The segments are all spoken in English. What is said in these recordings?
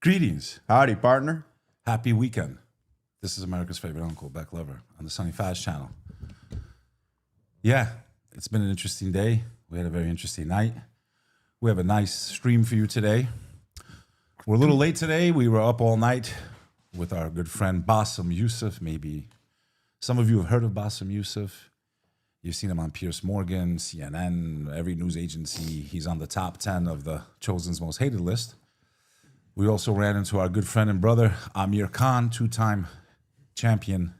Greetings. Howdy, partner. Happy weekend. This is America's favorite uncle, Beck Lover, on the Sonny 𝐒𝐴𝐺 channel. Yeah, it's been an interesting day. We had a very interesting night. We have a nice stream for you today. We're a little late today. We were up all night with our good friend Bassem Youssef. Maybe some of you have heard of Bassem Youssef. You've seen him on Piers Morgan, CNN, every news agency. He's on the top 10 of the Chosen's most hated list. We also ran into our good friend and brother, Amir Khan, two-time champion.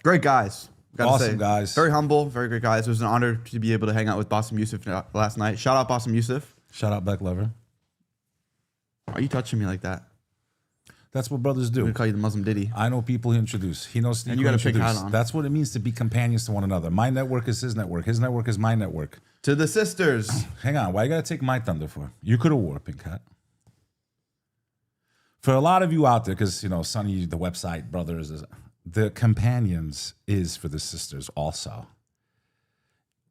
Great guys. Awesome guys. Very humble, very great guys. It was an honor to be able to hang out with Bassem Youssef last night. Shout out Bassem Youssef. Shout out Beck Lover. Why are you touching me like that? That's what brothers do. I'm going to call you the Muslim Diddy. I know people he introduced. He knows And you got a pink hat on. That's what it means to be companions to one another. My network is his network. His network is my network. To the sisters. Hang on. Why you got to take my thunder for? You could have wore a pink hat. For a lot of you out there, because, you know, Sonny, the website, brothers, the companions is for the sisters also.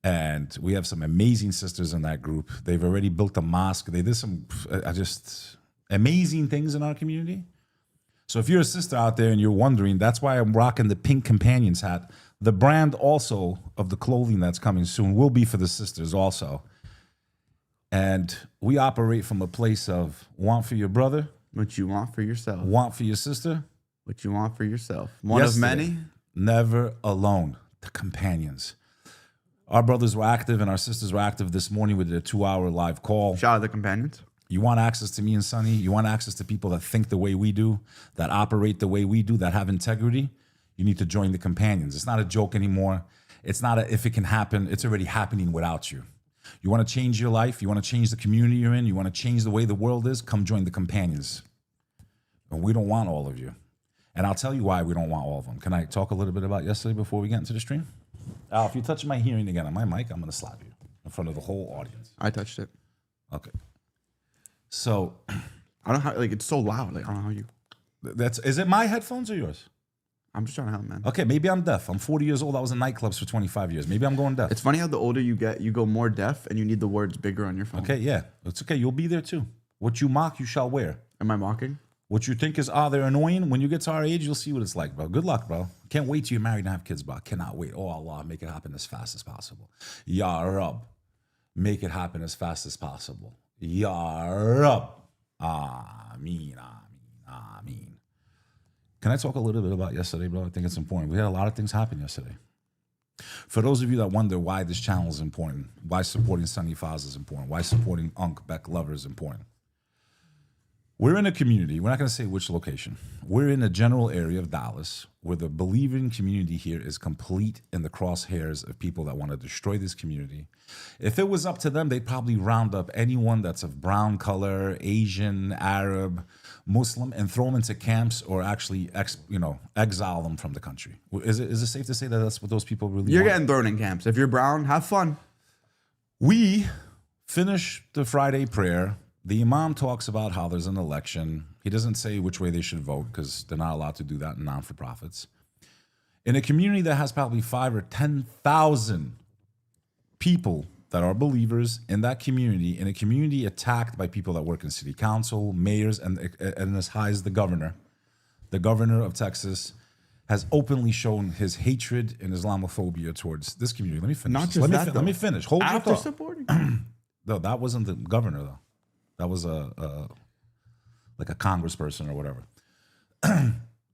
And we have some amazing sisters in that group. They've already built a mosque. They did some just amazing things in our community. So if you're a sister out there and you're wondering, that's why I'm rocking the pink companions hat. The brand also of the clothing that's coming soon will be for the sisters also. And we operate from a place of want for your brother. What you want for yourself. Want for your sister. What you want for yourself. One of many. Never alone. The companions. Our brothers were active and our sisters were active this morning. We did a 2-hour live call. Shout out the companions. You want access to me and Sonny? You want access to people that think the way we do, that operate the way we do, that have integrity? You need to join the companions. It's not a joke anymore. It's not a if it can happen. It's already happening without you. You want to change your life? You want to change the community you're in? You want to change the way the world is? Come join the companions. And we don't want all of you. And I'll tell you why we don't want all of them. Can I talk a little bit about yesterday before we get into the stream? Al, if you touch my hearing again on my mic, I'm going to slap you in front of the whole audience. I touched it. Okay. So I don't know how, like, it's so loud. Like, I don't know how you. is it my headphones or yours? I'm just trying to help, man. Okay, maybe I'm deaf. I'm 40 years old. I was in nightclubs for 25 years. Maybe I'm going deaf. It's funny how the older you get, you go more deaf and you need the words bigger on your phone. Okay, yeah. It's okay. You'll be there too. What you mock, you shall wear. Am I mocking? What you think is, they're annoying. When you get to our age, you'll see what it's like, bro. Good luck, bro. Can't wait till you're married and have kids, bro. Cannot wait. Oh, Allah, make it happen as fast as possible. Ya Rab, make it happen as fast as possible. Ya Rab. Ameen, ameen, ameen. Can I talk a little bit about yesterday, bro? I think it's important. We had a lot of things happen yesterday. For those of you that wonder why this channel is important, why supporting Sonny 𝐒𝐴𝐺 is important, why supporting Unc Beck Lover is important. We're in a community, we're not going to say which location. We're in a general area of Dallas where the believing community here is complete in the crosshairs of people that want to destroy this community. If it was up to them, they'd probably round up anyone that's of brown color, Asian, Arab, Muslim, and throw them into camps or actually exile them from the country. Is it safe to say that that's what those people really You're want? getting thrown in camps. If you're brown, have fun. We finish the Friday prayer. The imam talks about how there's an election. He doesn't say which way they should vote because they're not allowed to do that in non-for-profits. In a community that has probably 5,000 or 10,000 people that are believers in that community, in a community attacked by people that work in city council, mayors, and as high as the governor of Texas has openly shown his hatred and Islamophobia towards this community. Let me finish. Not just that, let me finish. Hold your after thought. supporting. No, that wasn't the governor, though. That was like a congressperson or whatever.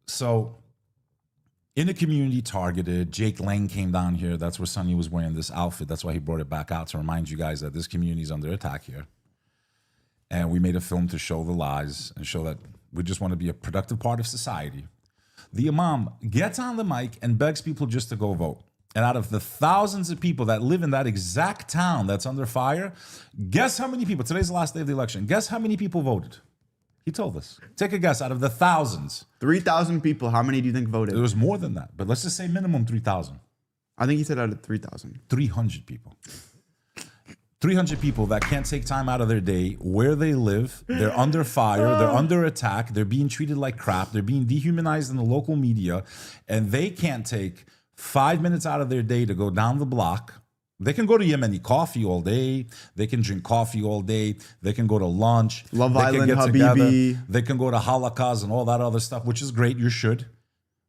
So in a community targeted, Jake Lang came down here. That's where Sonny was wearing this outfit. That's why he brought it back out to remind you guys that this community is under attack here. And we made a film to show the lies and show that we just want to be a productive part of society. The imam gets on the mic and begs people just to go vote. And out of the thousands of people that live in that exact town that's under fire, guess how many people, today's the last day of the election, guess how many people voted? He told us. Take a guess out of the thousands. 3,000 people. How many do you think voted? It was more than that, but let's just say minimum 3,000. I think he said out of 3,000. 300 people. 300 people that can't take time out of their day where they live. They're under fire. They're under attack. They're being treated like crap. They're being dehumanized in the local media. And they can't take 5 minutes out of their day to go down the block They can go to Yemeni coffee all day. They can drink coffee all day. They can go to lunch. Love they Island, can get Habibi. together. They can go to halakas and all that other stuff, which is great. You should.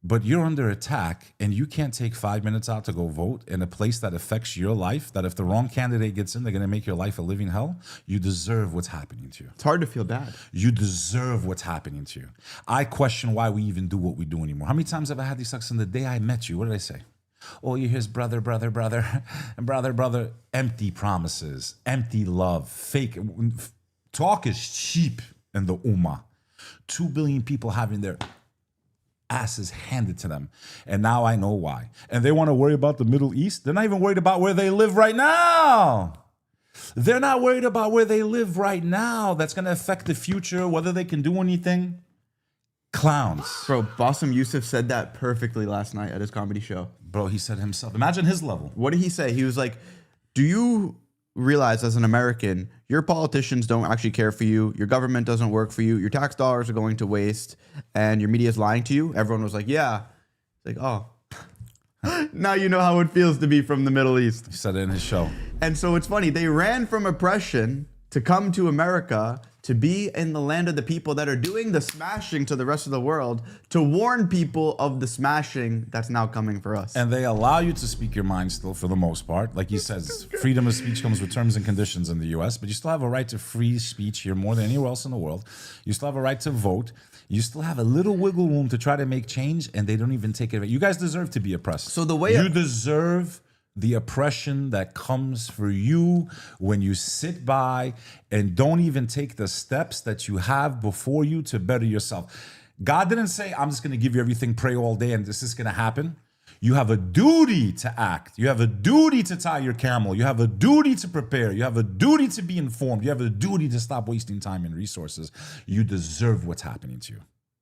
But you're under attack and you can't take 5 minutes out to go vote in a place that affects your life, that if the wrong candidate gets in, they're going to make your life a living hell. You deserve what's happening to you. It's hard to feel bad. You deserve what's happening to you. I question why we even do what we do anymore. How many times have I had these sucks in the day I met you? What did I say? Oh, you hear brother, brother, brother, and brother, brother. Empty promises, empty love, fake. Talk is cheap in the ummah. 2 billion people having their asses handed to them. And now I know why. And they want to worry about the Middle East. They're not even worried about where they live right now. They're not worried about where they live right now. That's going to affect the future, whether they can do anything. Clowns. Bro, Bassem Youssef said that perfectly last night at his comedy show. Bro, he said himself. Imagine his level. What did he say? He was like, do you realize as an American, your politicians don't actually care for you, your government doesn't work for you, your tax dollars are going to waste, and your media is lying to you? Everyone was like, yeah. It's like, oh. Now you know how it feels to be from the Middle East. He said it in his show. And so it's funny, they ran from oppression to come to America, to be in the land of the people that are doing the smashing to the rest of the world, to warn people of the smashing that's now coming for us. And they allow you to speak your mind still for the most part. Like he says, freedom of speech comes with terms and conditions in the US, but you still have a right to free speech here more than anywhere else in the world. You still have a right to vote. You still have a little wiggle room to try to make change, and they don't even take it. You guys deserve to be oppressed. So the way you deserve the oppression that comes for you when you sit by and don't even take the steps that you have before you to better yourself. God didn't say, I'm just going to give you everything, pray all day, and this is going to happen. You have a duty to act. You have a duty to tie your camel. You have a duty to prepare. You have a duty to be informed. You have a duty to stop wasting time and resources. You deserve what's happening to you.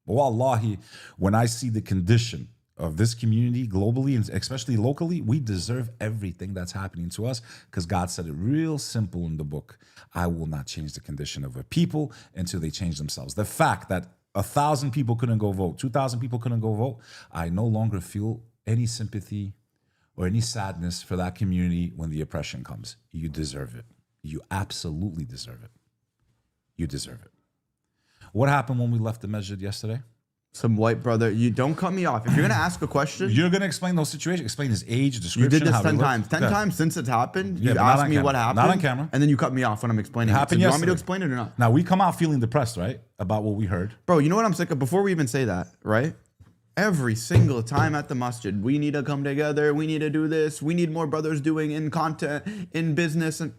Wallahi, when I see the condition of this community globally and especially locally, we deserve everything that's happening to us because God said it real simple in the book. I will not change the condition of a people until they change themselves. The fact that 1,000 people couldn't go vote, 2,000 people couldn't go vote, I no longer feel any sympathy or any sadness for that community when the oppression comes. You deserve it. You absolutely deserve it. You deserve it. What happened when we left the masjid yesterday? Some white brother, you don't cut me off. If you're gonna ask a question, you're gonna explain those situations, explain his age, description. You did this how 10 he times. looked. 10 times since it's happened. Yeah, You but not asked on me what camera. happened. Not on camera. And then you cut me off when I'm explaining it. So happened do you want me to yesterday. explain it or not? Now, we come out feeling depressed, right? About what we heard. Bro, you know what I'm sick of? Before we even say that, right? Every single time at the masjid, we need to come together. We need to do this. We need more brothers doing in content, in business. And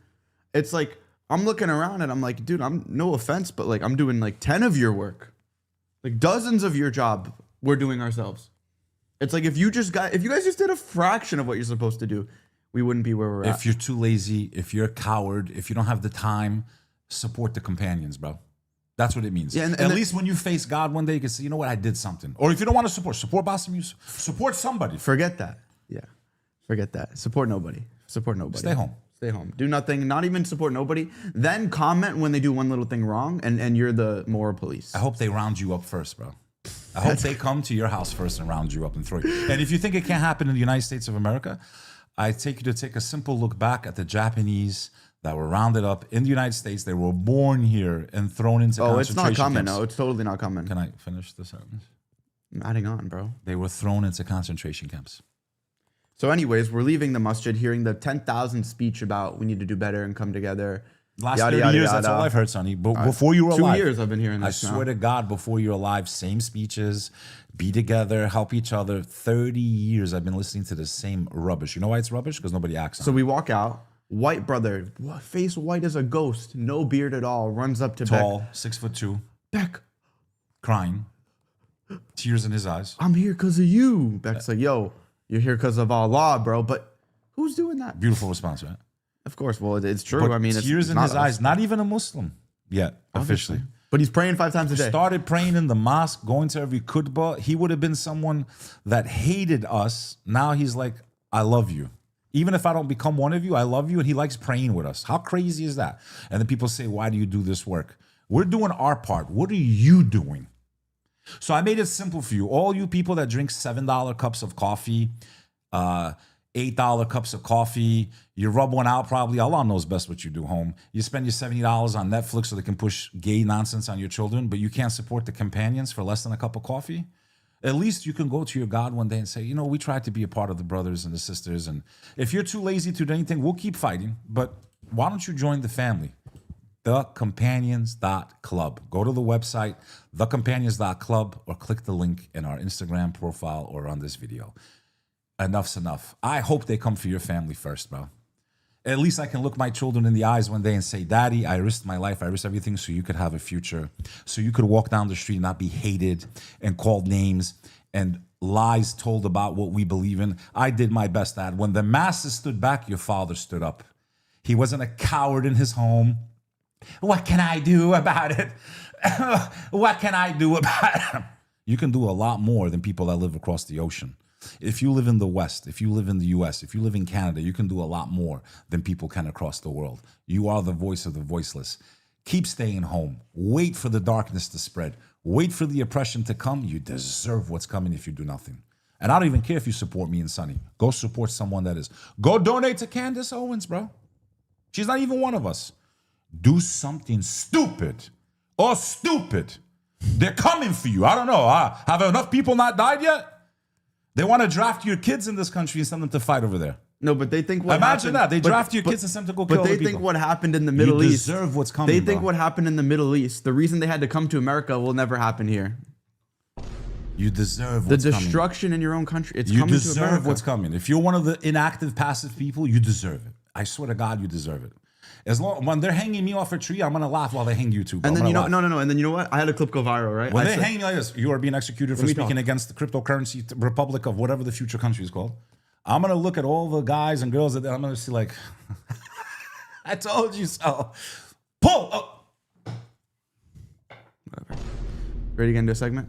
it's like, I'm looking around and I'm like, dude, I'm no offense, but like I'm doing like 10 of your work. Like dozens of your job we're doing ourselves. It's like if you guys just did a fraction of what you're supposed to do, we wouldn't be where we're at. If you're too lazy, if you're a coward, if you don't have the time, support the companions, bro. That's what it means. Yeah, and at least when you face God one day, you can say, you know what, I did something. Or if you don't want to support Bassem Youssef, support somebody. Forget that. Yeah. Forget that. Support nobody. Support nobody. Stay home. Stay home. Do nothing. Not even support nobody. Then comment when they do one little thing wrong, and you're the moral police. I hope they round you up first, bro. I hope they come to your house first and round you up and throw you. And if you think it can't happen in the United States of America, I take you to take a simple look back at the Japanese that were rounded up in the United States. They were born here and thrown into concentration camps. It's not coming. No, it's totally not coming. Can I finish the sentence? I'm adding on, bro. They were thrown into concentration camps. So anyways, we're leaving the masjid, hearing the 10,000 speech about we need to do better and come together. Last 30 years, that's all I've heard, Sonny. But before you were alive. 2 years I've been hearing this I swear to God, before you're alive, same speeches, be together, help each other. 30 years I've been listening to the same rubbish. You know why it's rubbish? Because nobody acts on it. So we walk out, white brother, face white as a ghost, no beard at all, runs up to Tall, Beck. 6'2", Beck, crying, tears in his eyes. I'm here because of you. Beck's like, yo, you're here because of Allah, bro. But who's doing that? Beautiful response, right? Of course. Well, it's true. But I mean, tears in his eyes. Not even a Muslim yet, officially. But he's praying 5 times a day. Started praying in the mosque, going to every khutbah. He would have been someone that hated us. Now he's like, I love you. Even if I don't become one of you, I love you. And he likes praying with us. How crazy is that? And then people say, why do you do this work? We're doing our part. What are you doing? So I made it simple for you. All you people that drink $7 cups of coffee, $8 $8 cups of coffee. You rub one out probably. Allah knows best what you do home. You spend your $70 on Netflix so they can push gay nonsense on your children, but you can't support the companions for less than a cup of coffee. At least you can go to your God one day and say, you know, we tried to be a part of the brothers and the sisters. And if you're too lazy to do anything, we'll keep fighting. But why don't you join the family? thecompanions.club. Go to the website, thecompanions.club, or click the link in our Instagram profile or on this video. Enough's enough. I hope they come for your family first, bro. At least I can look my children in the eyes one day and say, Daddy, I risked my life. I risked everything so you could have a future, so you could walk down the street and not be hated and called names and lies told about what we believe in. I did my best, Dad. When the masses stood back, your father stood up. He wasn't a coward in his home. What can I do about it? What can I do about it? You can do a lot more than people that live across the ocean. If you live in the West, if you live in the US, if you live in Canada, you can do a lot more than people can across the world. You are the voice of the voiceless. Keep staying home. Wait for the darkness to spread. Wait for the oppression to come. You deserve what's coming if you do nothing. And I don't even care if you support me and Sonny. Go support someone that is. Go donate to Candace Owens, bro. She's not even one of us. Do something stupid or stupid. They're coming for you. I don't know. Have enough people not died yet? They want to draft your kids in this country and send them to fight over there. No, but they think what Imagine happened, that. They draft your kids and send them to go kill other people. But they think what happened in the Middle East. You deserve what's coming, They think bro. what happened in the Middle East, the reason they had to come to America will never happen here. You deserve what's The coming. destruction in your own country, it's You coming to deserve America. what's coming. If you're one of the inactive, passive people, you deserve it. I swear to God, you deserve it. As long when they're hanging me off a tree, I'm gonna laugh while they hang you too. And then no. And then you know what? I had a clip go viral, right? When I they said- hang me like this, you are being executed for me speaking talk. against the cryptocurrency republic of whatever the future country is called. I'm gonna look at all the guys and girls that I'm gonna see like, I told you so. Pull. Oh. Ready to get into a segment?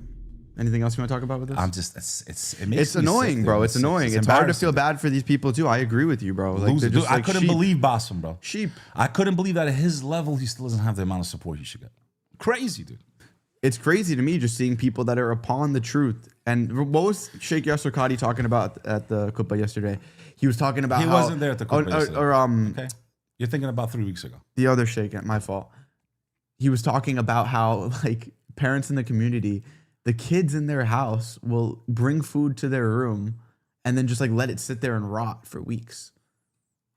Anything else you want to talk about with this? I'm just it makes It's me annoying, sick, bro. dude. It's annoying. It's hard to feel embarrassing. bad for these people too. I agree with you, bro. Like, Loser, they're just dude, I like couldn't sheep. believe Bassam, bro. Sheep. I couldn't believe that at his level, he still doesn't have the amount of support he should get. Crazy, dude. It's crazy to me just seeing people that are upon the truth. And what was Sheikh Yasser Qadhi talking about at the Kuppah yesterday? He was talking about He how, wasn't there at the Kuppah yesterday. or Okay, you're thinking about 3 weeks ago. the other Sheikh, my fault. He was talking about how like parents in the community, the kids in their house will bring food to their room and then just like let it sit there and rot for weeks.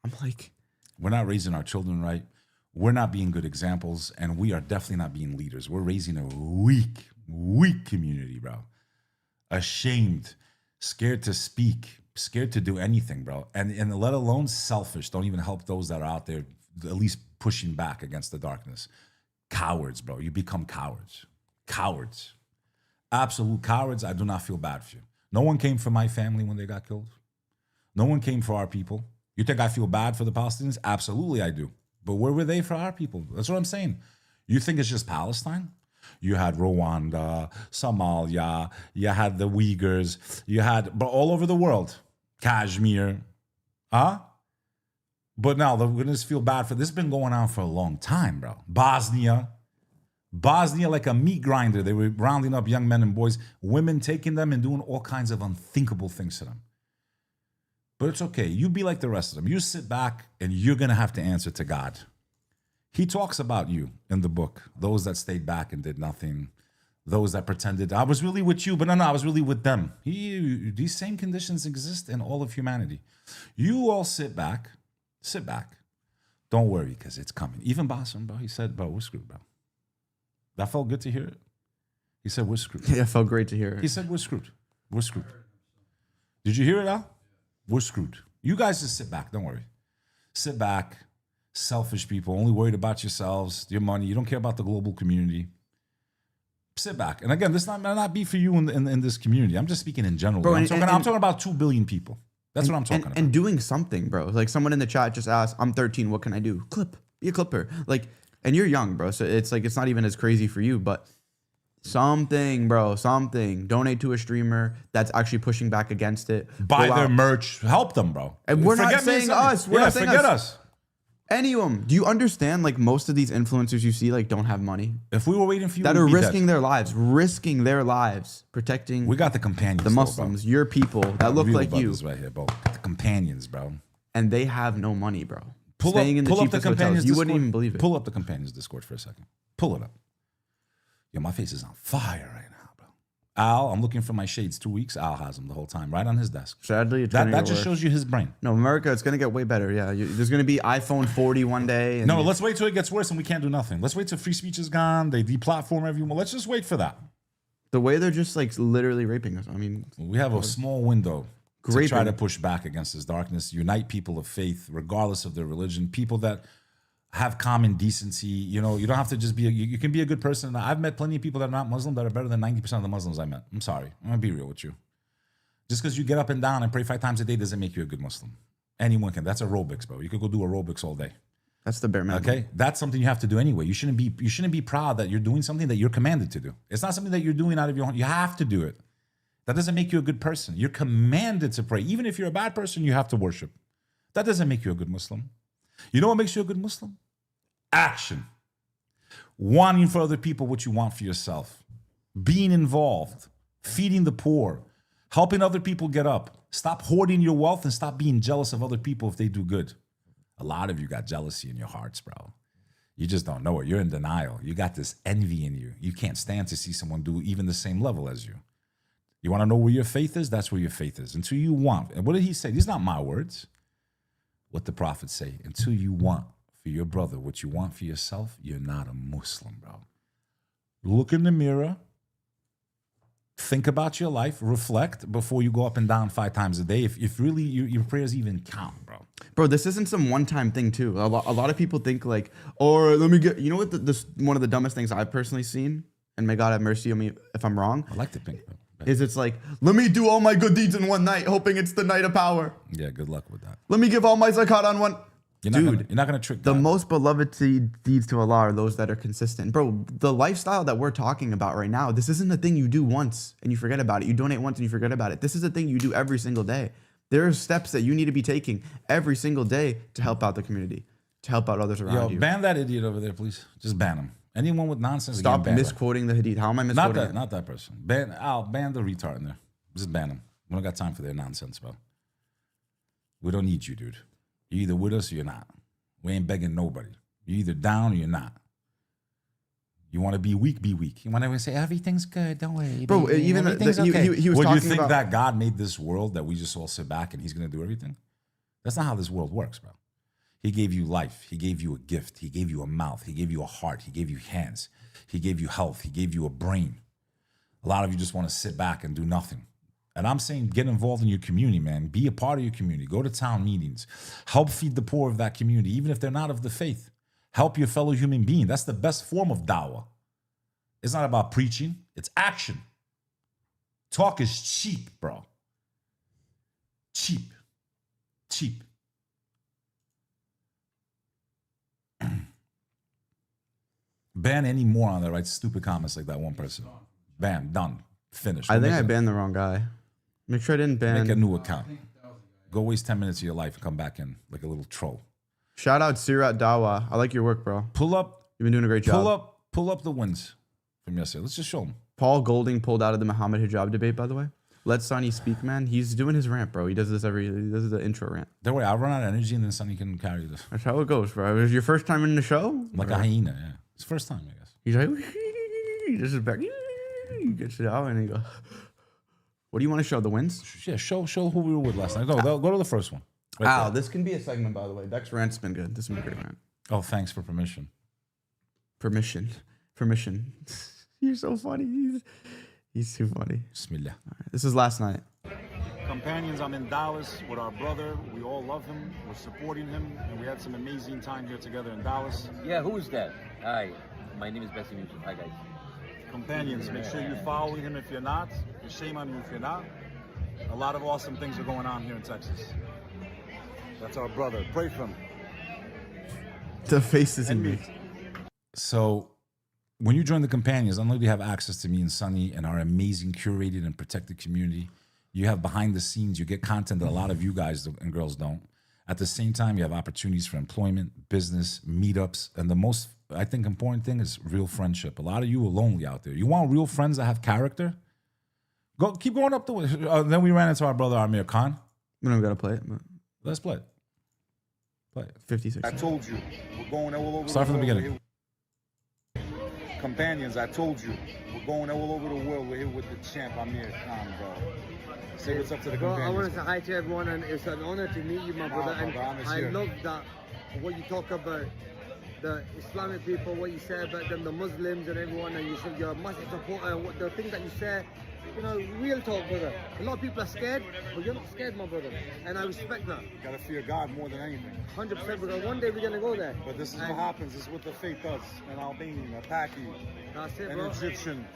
I'm like, We're not raising our children right. We're not being good examples, and we are definitely not being leaders. We're raising a weak community, bro. Ashamed, scared to speak, scared to do anything, bro. And let alone selfish. Don't even help those that are out there at least pushing back against the darkness. Cowards, bro. You become cowards. Cowards. Absolute cowards. I do not feel bad for you. No one came for my family when they got killed. No one came for our people. You think I feel bad for the Palestinians? Absolutely I do. But where were they for our people? That's what I'm saying. You think it's just Palestine? You had Rwanda, Somalia, you had the Uyghurs, you had, but all over the world, Kashmir, huh? But now we're gonna just feel bad for this. Has been going on for a long time, bro. Bosnia, like a meat grinder. They were rounding up young men and boys, women taking them and doing all kinds of unthinkable things to them. But it's okay. You be like the rest of them. You sit back and you're going to have to answer to God. He talks about you in the book. Those that stayed back and did nothing. Those that pretended, I was really with you, but no, I was really with them. These same conditions exist in all of humanity. You all sit back. Don't worry, because it's coming. Even Bassam, bro, he said, bro, we're screwed, bro. That felt good to hear it. He said, we're screwed. yeah, it felt great to hear He it. said, we're screwed. We're screwed. Did you hear it, Al? We're screwed. You guys just sit back. Don't worry. Sit back. Selfish people, only worried about yourselves, your money. You don't care about the global community. Sit back. And again, this might not be for you in this community. I'm just speaking in general. Bro, I'm talking about 2 billion people. That's what I'm talking about. And doing something, bro. Like someone in the chat just asked, I'm 13, what can I do? Clip. Be a clipper. Like, and you're young, bro. So it's like, it's not even as crazy for you, but something, bro, something. Donate to a streamer that's actually pushing back against it. Buy Go their out. merch. Help them, bro. And we're not Forget me saying something. us. We're not saying forget us. us. Any of them. Do you understand? Like most of these influencers you see, like don't have money. If we were waiting for you, That we'd are be risking dead. their lives, protecting. We got the companions, the Muslims, your people that look Real like you, brothers right here, bro. The companions, bro. and they have no money, bro. Pull Staying in the up the cheapest hotels, companions. you Discord. wouldn't even believe it. Pull up the companions Discord for a second. Pull it up. Yo, my face is on fire right now, bro. Al, I'm looking for my shades. 2 weeks. Al has them the whole time, right on his desk. Sadly, it's That gonna get just worse. shows you his brain. No, America, it's gonna get way better. Yeah, there's gonna be iPhone 40 one day. And No, let's wait till it gets worse and we can't do nothing. Let's wait till free speech is gone. They deplatform everyone. Let's just wait for that. the way they're just like literally raping us. I mean, We have a small window to Raping. try to push back against this darkness, unite people of faith, regardless of their religion, people that have common decency. You know, you don't have to just be, you can be a good person. I've met plenty of people that are not Muslim that are better than 90% of the Muslims I met. I'm sorry. I'm going to be real with you. Just because you get up and down and pray 5 times a day doesn't make you a good Muslim. Anyone can. That's aerobics, bro. You could go do aerobics all day. that's the bare minimum. Okay, that's something you have to do anyway. You shouldn't be proud that you're doing something that you're commanded to do. It's not something that you're doing out of your own. You have to do it. That doesn't make you a good person. You're commanded to pray. Even if you're a bad person, you have to worship. That doesn't make you a good Muslim. You know what makes you a good Muslim? Action. Wanting for other people what you want for yourself. Being involved. Feeding the poor. Helping other people get up. Stop hoarding your wealth and stop being jealous of other people if they do good. A lot of you got jealousy in your hearts, bro. You just don't know it. You're in denial. You got this envy in you. You can't stand to see someone do even the same level as you. You want to know where your faith is? That's where your faith is. Until you want. And what did he say? These are not my words. What the prophets say. Until you want for your brother what you want for yourself, you're not a Muslim, bro. Look in the mirror. Think about your life. Reflect before you go up and down 5 times a day. If really your prayers even count, bro. Bro, this isn't some one-time thing too. A lot of people think like, or let me get, you know what, this one of the dumbest things I've personally seen, and may God have mercy on me if I'm wrong, I like the pink, bro. is it's like, let me do all my good deeds in one night, hoping it's the night of power. Yeah, good luck with that. Let me give all my zakat on one. You're not gonna trick The God. most beloved deeds to Allah are those that are consistent. Bro, the lifestyle that we're talking about right now, this isn't a thing you do once and you forget about it. You donate once and you forget about it. This is a thing you do every single day. There are steps that you need to be taking every single day to help out the community, to help out others around you. Ban that idiot over there, please. Just ban him. Anyone with nonsense, Stop again, ban that. misquoting the hadith. How am I misquoting it? Not that person. Ban the retard in there. Just ban him. We don't got time for their nonsense, bro. We don't need you, dude. You're either with us or you're not. We ain't begging nobody. You're either down or you're not. You want to be weak, be weak. You want to say everything's good, don't worry. Bro, baby. even Everything's he okay. was Would you talking think about that God made this world that we just all sit back and he's going to do everything? That's not how this world works, bro. He gave you life. He gave you a gift. He gave you a mouth. He gave you a heart. He gave you hands. He gave you health. He gave you a brain. A lot of you just want to sit back and do nothing. And I'm saying get involved in your community, man. Be a part of your community. Go to town meetings. Help feed the poor of that community, even if they're not of the faith. Help your fellow human being. That's the best form of dawah. It's not about preaching. It's action. Talk is cheap, bro. Cheap. Cheap. Ban any moron that writes stupid comments like that one person. Bam, done. Finished. I think I banned the wrong guy. Make sure I didn't ban. Make a new account. Go waste 10 minutes of your life and come back in like a little troll. Shout out Sirat Dawa. I like your work, bro. Pull up. You've been doing a great job. Pull up the wins from yesterday. Let's just show them. Paul Golding pulled out of the Muhammad hijab debate, by the way. Let Sonny speak, man. He's doing his rant, bro. He does this he does the intro rant. Don't worry, I'll run out of energy and then Sonny can carry this. That's how it goes, bro. It was your first time in the show? Like a hyena, yeah. It's the first time, I guess. He's like, this is back. He gets it out and he goes, what do you want to show? The wins? Yeah, show who we were with last night. Go to the first one. Right there. This can be a segment, by the way. Beck's rant's been good. This has been a great rant. Oh, thanks for permission. Permission. You're so funny. He's too funny. Bismillah. All right, this is last night. Companions, I'm in Dallas with our brother. We all love him. We're supporting him. And we had some amazing time here together in Dallas. Yeah, who is that? Hi, my name is Bessie Yusuf. Hi, guys. Companions, make sure you're following him if you're not. Shame on you if you're not. A lot of awesome things are going on here in Texas. That's our brother. Pray for him. The faces in me. So when you join the Companions, not only do you have access to me and Sonny and our amazing curated and protected community, you have behind the scenes, you get content that a lot of you guys and girls don't. At the same time, you have opportunities for employment, business, meetups, and the most, I think, important thing is real friendship. A lot of you are lonely out there. You want real friends that have character? Keep going up the way. Then we ran into our brother Amir Khan. We don't gotta play it, but Let's play it. Play it. 56. I told you, we're going all over Start the from the world. beginning. Companions, I told you, we're going all over the world. We're here with the champ, Amir Khan, bro. Say what's up to the Bro, I companions. want to say hi to everyone, and it's an honor to meet you, my brother. And brother, I'm I here. love that what you talk about the Islamic people, what you say about them, the Muslims and everyone, and you said you're a massive supporter. And what the things that you say, you know, real talk, brother. A lot of people are scared, but you're not scared, my brother, and I respect that. You gotta fear God more than anything. 100%, because one day we're gonna go there. But this is And what happens. This is what the faith does. An Albanian, a Paki, That's it, an bro. Egyptian.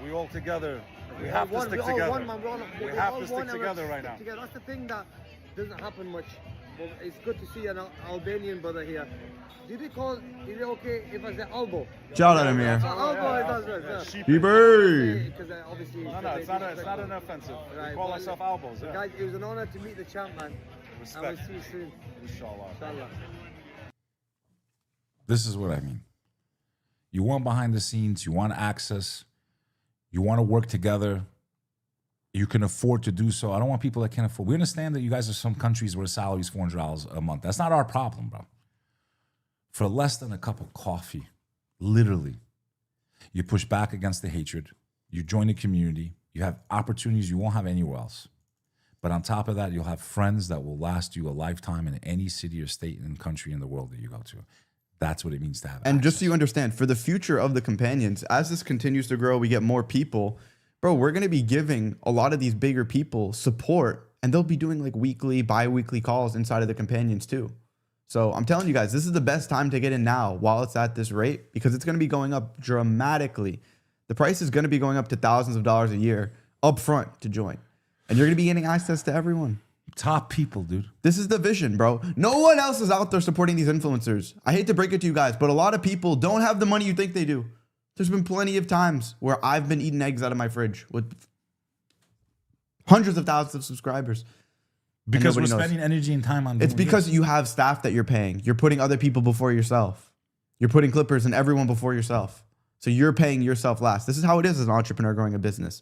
We all together. We We're have all to stick one, we're all together. one, man. We we're have all to stick one, and we together have to right stick now. together. That's the thing that doesn't happen much. But it's good to see an Albanian brother here. Is it okay if I say elbow? Shout out Amir. Elbow, it does right, yeah. Sheep- Bieber. Because obviously. No, it's not an offensive. Right, We call but- ourselves elbows. but Yeah. guys, it was an honor to meet the champ, man. And Respect. we'll see you soon. Inshallah. Inshallah. This is what I mean. You want behind the scenes, you want access, you want to work together. You can afford to do so. I don't want people that can't afford. We understand that you guys are some countries where the salary is $400 a month. That's not our problem, bro. For less than a cup of coffee, literally, you push back against the hatred. You join the community. You have opportunities you won't have anywhere else. But on top of that, you'll have friends that will last you a lifetime in any city or state and country in the world that you go to. That's what it means to have And just access. so you understand, for the future of the companions, as this continues to grow, we get more people. Bro, we're going to be giving a lot of these bigger people support, and they'll be doing like weekly, bi-weekly calls inside of the companions too. So I'm telling you guys, this is the best time to get in now while it's at this rate, because it's going to be going up dramatically. The price is going to be going up to thousands of dollars a year up front to join. And you're going to be getting access to everyone. Top people, dude. This is the vision, bro. No one else is out there supporting these influencers. I hate to break it to you guys, but a lot of people don't have the money you think they do. There's been plenty of times where I've been eating eggs out of my fridge with hundreds of thousands of subscribers. Because we're nobody knows. spending energy and time on It's doing because this. you have staff that you're paying. You're putting other people before yourself. You're putting clippers and everyone before yourself. So you're paying yourself last. This is how it is as an entrepreneur growing a business.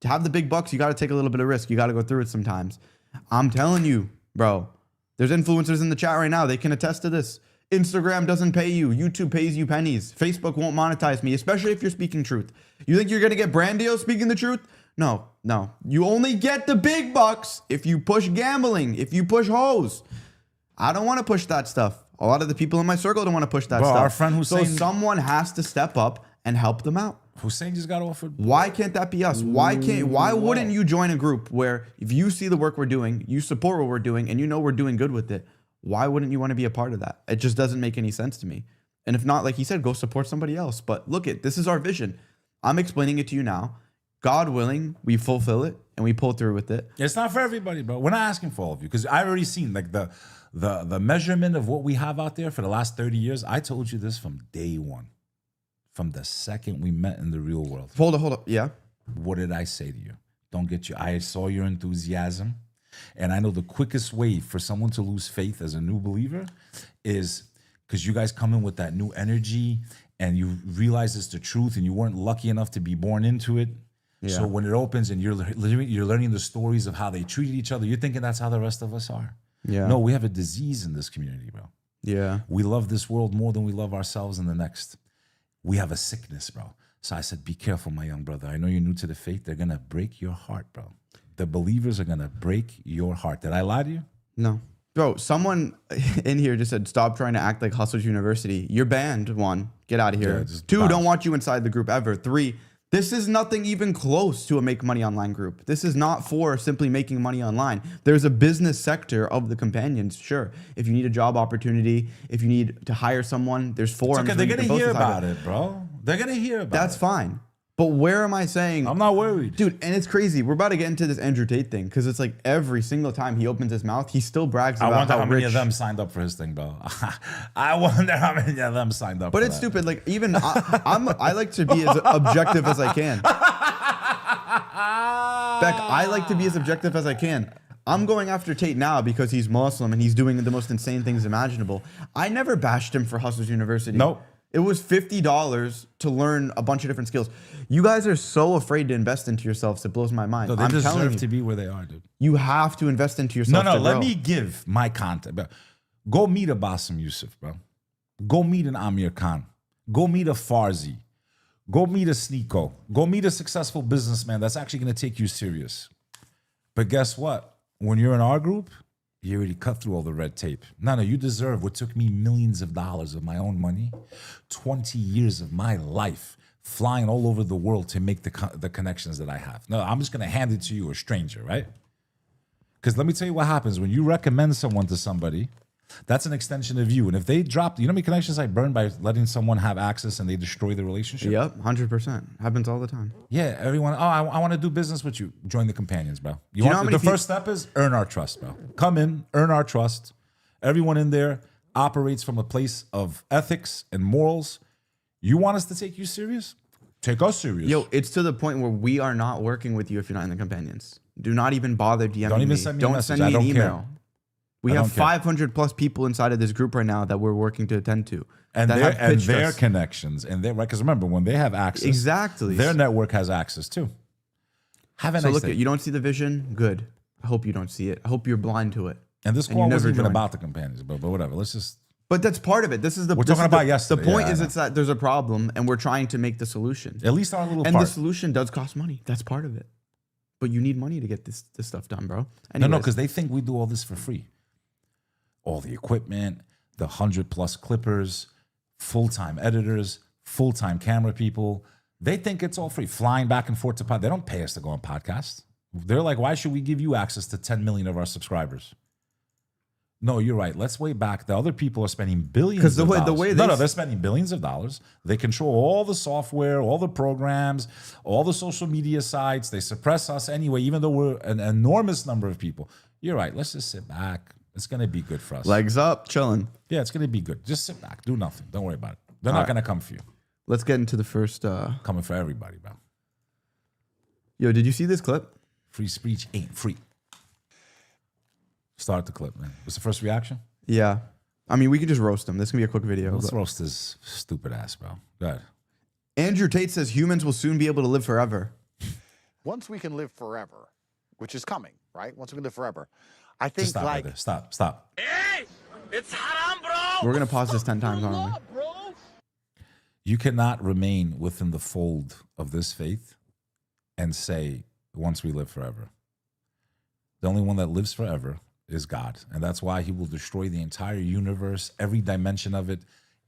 To have the big bucks, you got to take a little bit of risk. You got to go through it sometimes. I'm telling you, bro, there's influencers in the chat right now. They can attest to this. Instagram doesn't pay you. YouTube pays you pennies. Facebook won't monetize me, especially if you're speaking truth. You think you're going to get brand deals speaking the truth? No, no. You only get the big bucks if you push gambling, if you push hoes. I don't want to push that stuff. A lot of the people in my circle don't want to push that Bro, stuff. our friend Hussein- So someone has to step up and help them out. Hussein just got offered. Why can't that be us? Why wouldn't you join a group where if you see the work we're doing, you support what we're doing, and you know we're doing good with it? Why wouldn't you want to be a part of that? It just doesn't make any sense to me. And if not, like he said, go support somebody else. But look this is our vision. I'm explaining it to you now. God willing, we fulfill it and we pull through with it. It's not for everybody, bro. We're not asking for all of you because I already seen like the measurement of what we have out there for the last 30 years. I told you this from day one, from the second we met in the real world. Hold up. Yeah. What did I say to you? Don't get you. I saw your enthusiasm. And I know the quickest way for someone to lose faith as a new believer is because you guys come in with that new energy and you realize it's the truth and you weren't lucky enough to be born into it. Yeah. So when it opens and you're learning the stories of how they treated each other, you're thinking that's how the rest of us are. Yeah. No, we have a disease in this community, bro. Yeah. We love this world more than we love ourselves in the next. We have a sickness, bro. So I said, be careful, my young brother. I know you're new to the faith. They're going to break your heart, bro. The believers are going to break your heart. Did I lie to you? No. Bro, someone in here just said, stop trying to act like Hustlers University. You're banned, 1. Get out of here. Yeah, just 2, bounce. don't want you inside the group ever. 3, this is nothing even close to a make money online group. This is not for simply making money online. There's a business sector of the companions, sure. If you need a job opportunity, if you need to hire someone, there's forums. Okay, where they're you going can to post hear inside about it, bro. They're going to hear about it. That's fine. But where am I saying... I'm not worried. Dude, and it's crazy. We're about to get into this Andrew Tate thing because it's like every single time he opens his mouth, he still brags I about wonder how many rich. of them signed up for his thing, bro. I wonder how many of them signed up But for it's that. stupid. Like even I like to be as objective as I can. Beck, I like to be as objective as I can. I'm going after Tate now because he's Muslim and he's doing the most insane things imaginable. I never bashed him for Hustlers University. Nope. It was $50 to learn a bunch of different skills. You guys are so afraid to invest into yourselves. It blows my mind. No, they I'm telling deserve you, to be where they are, dude. you have to invest into yourself. No, to let grow. me give my content, bro. Go meet a Bassem Youssef, bro. Go meet an Amir Khan. Go meet a Farzi. Go meet a Sneeko. Go meet a successful businessman that's actually going to take you serious. But guess what? When you're in our group, you already cut through all the red tape. No, you deserve what took me millions of dollars of my own money, 20 years of my life, flying all over the world to make the connections that I have. No, I'm just going to hand it to you, a stranger, right? Because let me tell you what happens when you recommend someone to somebody. That's an extension of you. And if they drop, you know how many connections I burn by letting someone have access and they destroy the relationship? Yep, 100%. Happens all the time. Yeah, everyone, I want to do business with you. Join the companions, bro. you know how many the first step is earn our trust, bro. Come in, earn our trust. Everyone in there operates from a place of ethics and morals. You want us to take you serious? Take us serious. Yo, it's to the point where we are not working with you if you're not in the companions. Do not even bother DMing Don't even me. send me a message. Send me I an don't email. care. We I have don't care. 500 plus people inside of this group right now that we're working to attend to. and that have pitched their us. connections and their, because remember, when they have access, Exactly. their network has access too. Have a So nice look, day. you don't see the vision? Good. I hope you don't see it. I hope you're blind to it. And this and you call wasn't never even join. about the companions, but whatever. Let's just. But that's part of it. This is the We're this talking is about the, yesterday. The point Yeah, I is know. it's that there's a problem and we're trying to make the solution. At least our little And part. the solution does cost money. That's part of it. But you need money to get this stuff done, bro. No, Anyways, because they think we do all this for free. All the equipment, the 100+ clippers, full-time editors, full-time camera people. They think it's all free. Flying back and forth to pod. They don't pay us to go on podcasts. They're like, why should we give you access to 10 million of our subscribers? No, you're right. Let's way back. The other people are spending billions 'Cause the of way- dollars. the way no, they- they're spending billions of dollars. They control all the software, all the programs, all the social media sites. They suppress us anyway, even though we're an enormous number of people. You're right. Let's just sit back. It's going to be good for us. legs up, chilling. Yeah, it's going to be good. Just sit back. Do nothing. Don't worry about it. They're not right. going to come for you. Let's get into the first. Coming for everybody, bro. Yo, did you see this clip? Free speech ain't free. Start the clip, man. What's the first reaction? Yeah. I mean, we can just roast him. This can be a quick video. Let's but- roast this stupid ass, bro. Go ahead. Andrew Tate says humans will soon be able to live forever. Once we can live forever, which is coming, right? Once we can live forever, I think Just stop right like there. Stop. We're going to pause this 10 times, aren't we? You cannot remain within the fold of this faith and say, once we live forever. The only one that lives forever is God. And that's why he will destroy the entire universe, every dimension of it.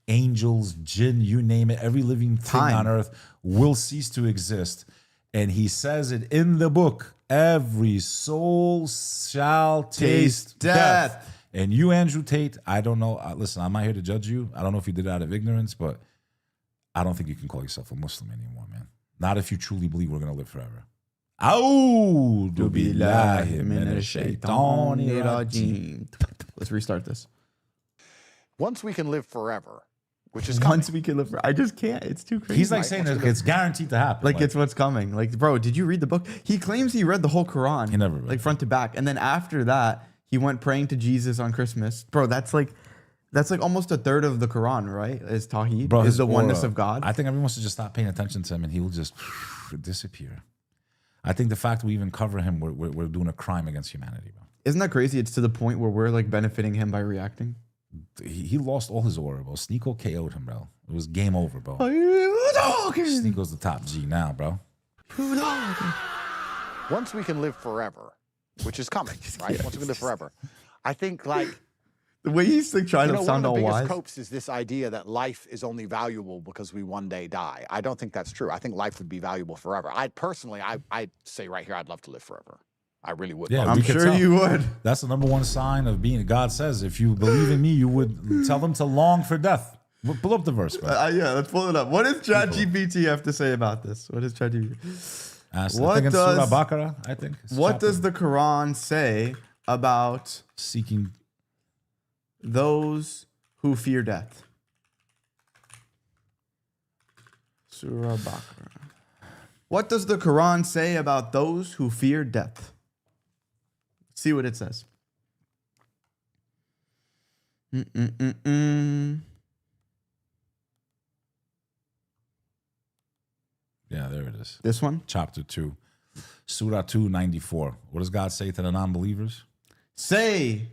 Angels, jinn, you name it, every living thing Time. on earth will cease to exist. And he says it in the book, every soul shall taste death. And you, Andrew Tate, I don't know. Listen, I'm not here to judge you. I don't know if you did it out of ignorance, but I don't think you can call yourself a Muslim anymore, man. Not if you truly believe we're going to live forever. A'udhu billahi minash shaitanir rajim. Let's restart this. once we can live forever, which is coming. Once we can live forever. I just can't. It's too crazy. He's like saying that it's guaranteed to happen. Like it's what's coming. Like, bro, did you read the book? He claims he read the whole Quran. He never read like it. front to back. And then after that, he went praying to Jesus on Christmas. Bro, that's like almost a third of the Quran, right? Is Tawheed. Bro, is his the oneness aura. of God. I think everyone should just stop paying attention to him and he will just disappear. I think the fact we even cover him, we're doing a crime against humanity, bro. Isn't that crazy? It's to the point where we're like benefiting him by reacting. He lost all his aura, bro. Sneeko KO'd him, bro. It was game over, bro. Oh, Sneeko's the top G now, bro. Once we can live forever, which is coming, right? Once we can live forever, I think like The way he's like trying you to know, one sound of all the biggest wise. copes is this idea that life is only valuable because we one day die. I don't think that's true. I think life would be valuable forever. I'd say right here, I'd love to live forever. I really would. Yeah, love we I'm could sure tell. you would. That's the number one sign of being. God says, if you believe in me, you would tell them to long for death. Pull up the verse, bro. Yeah, let's pull it up. What does ChatGPT have to say about this? What does ChatGPT? I What think it's does- Surah Baqarah, I think. It's What chapter does the Quran say about seeking? those who fear death? Surah Baqarah. What does the Quran say about those who fear death? Let's see what it says. Yeah, there it is. This one? Chapter 2. Surah 294. What does God say to the non-believers? Say,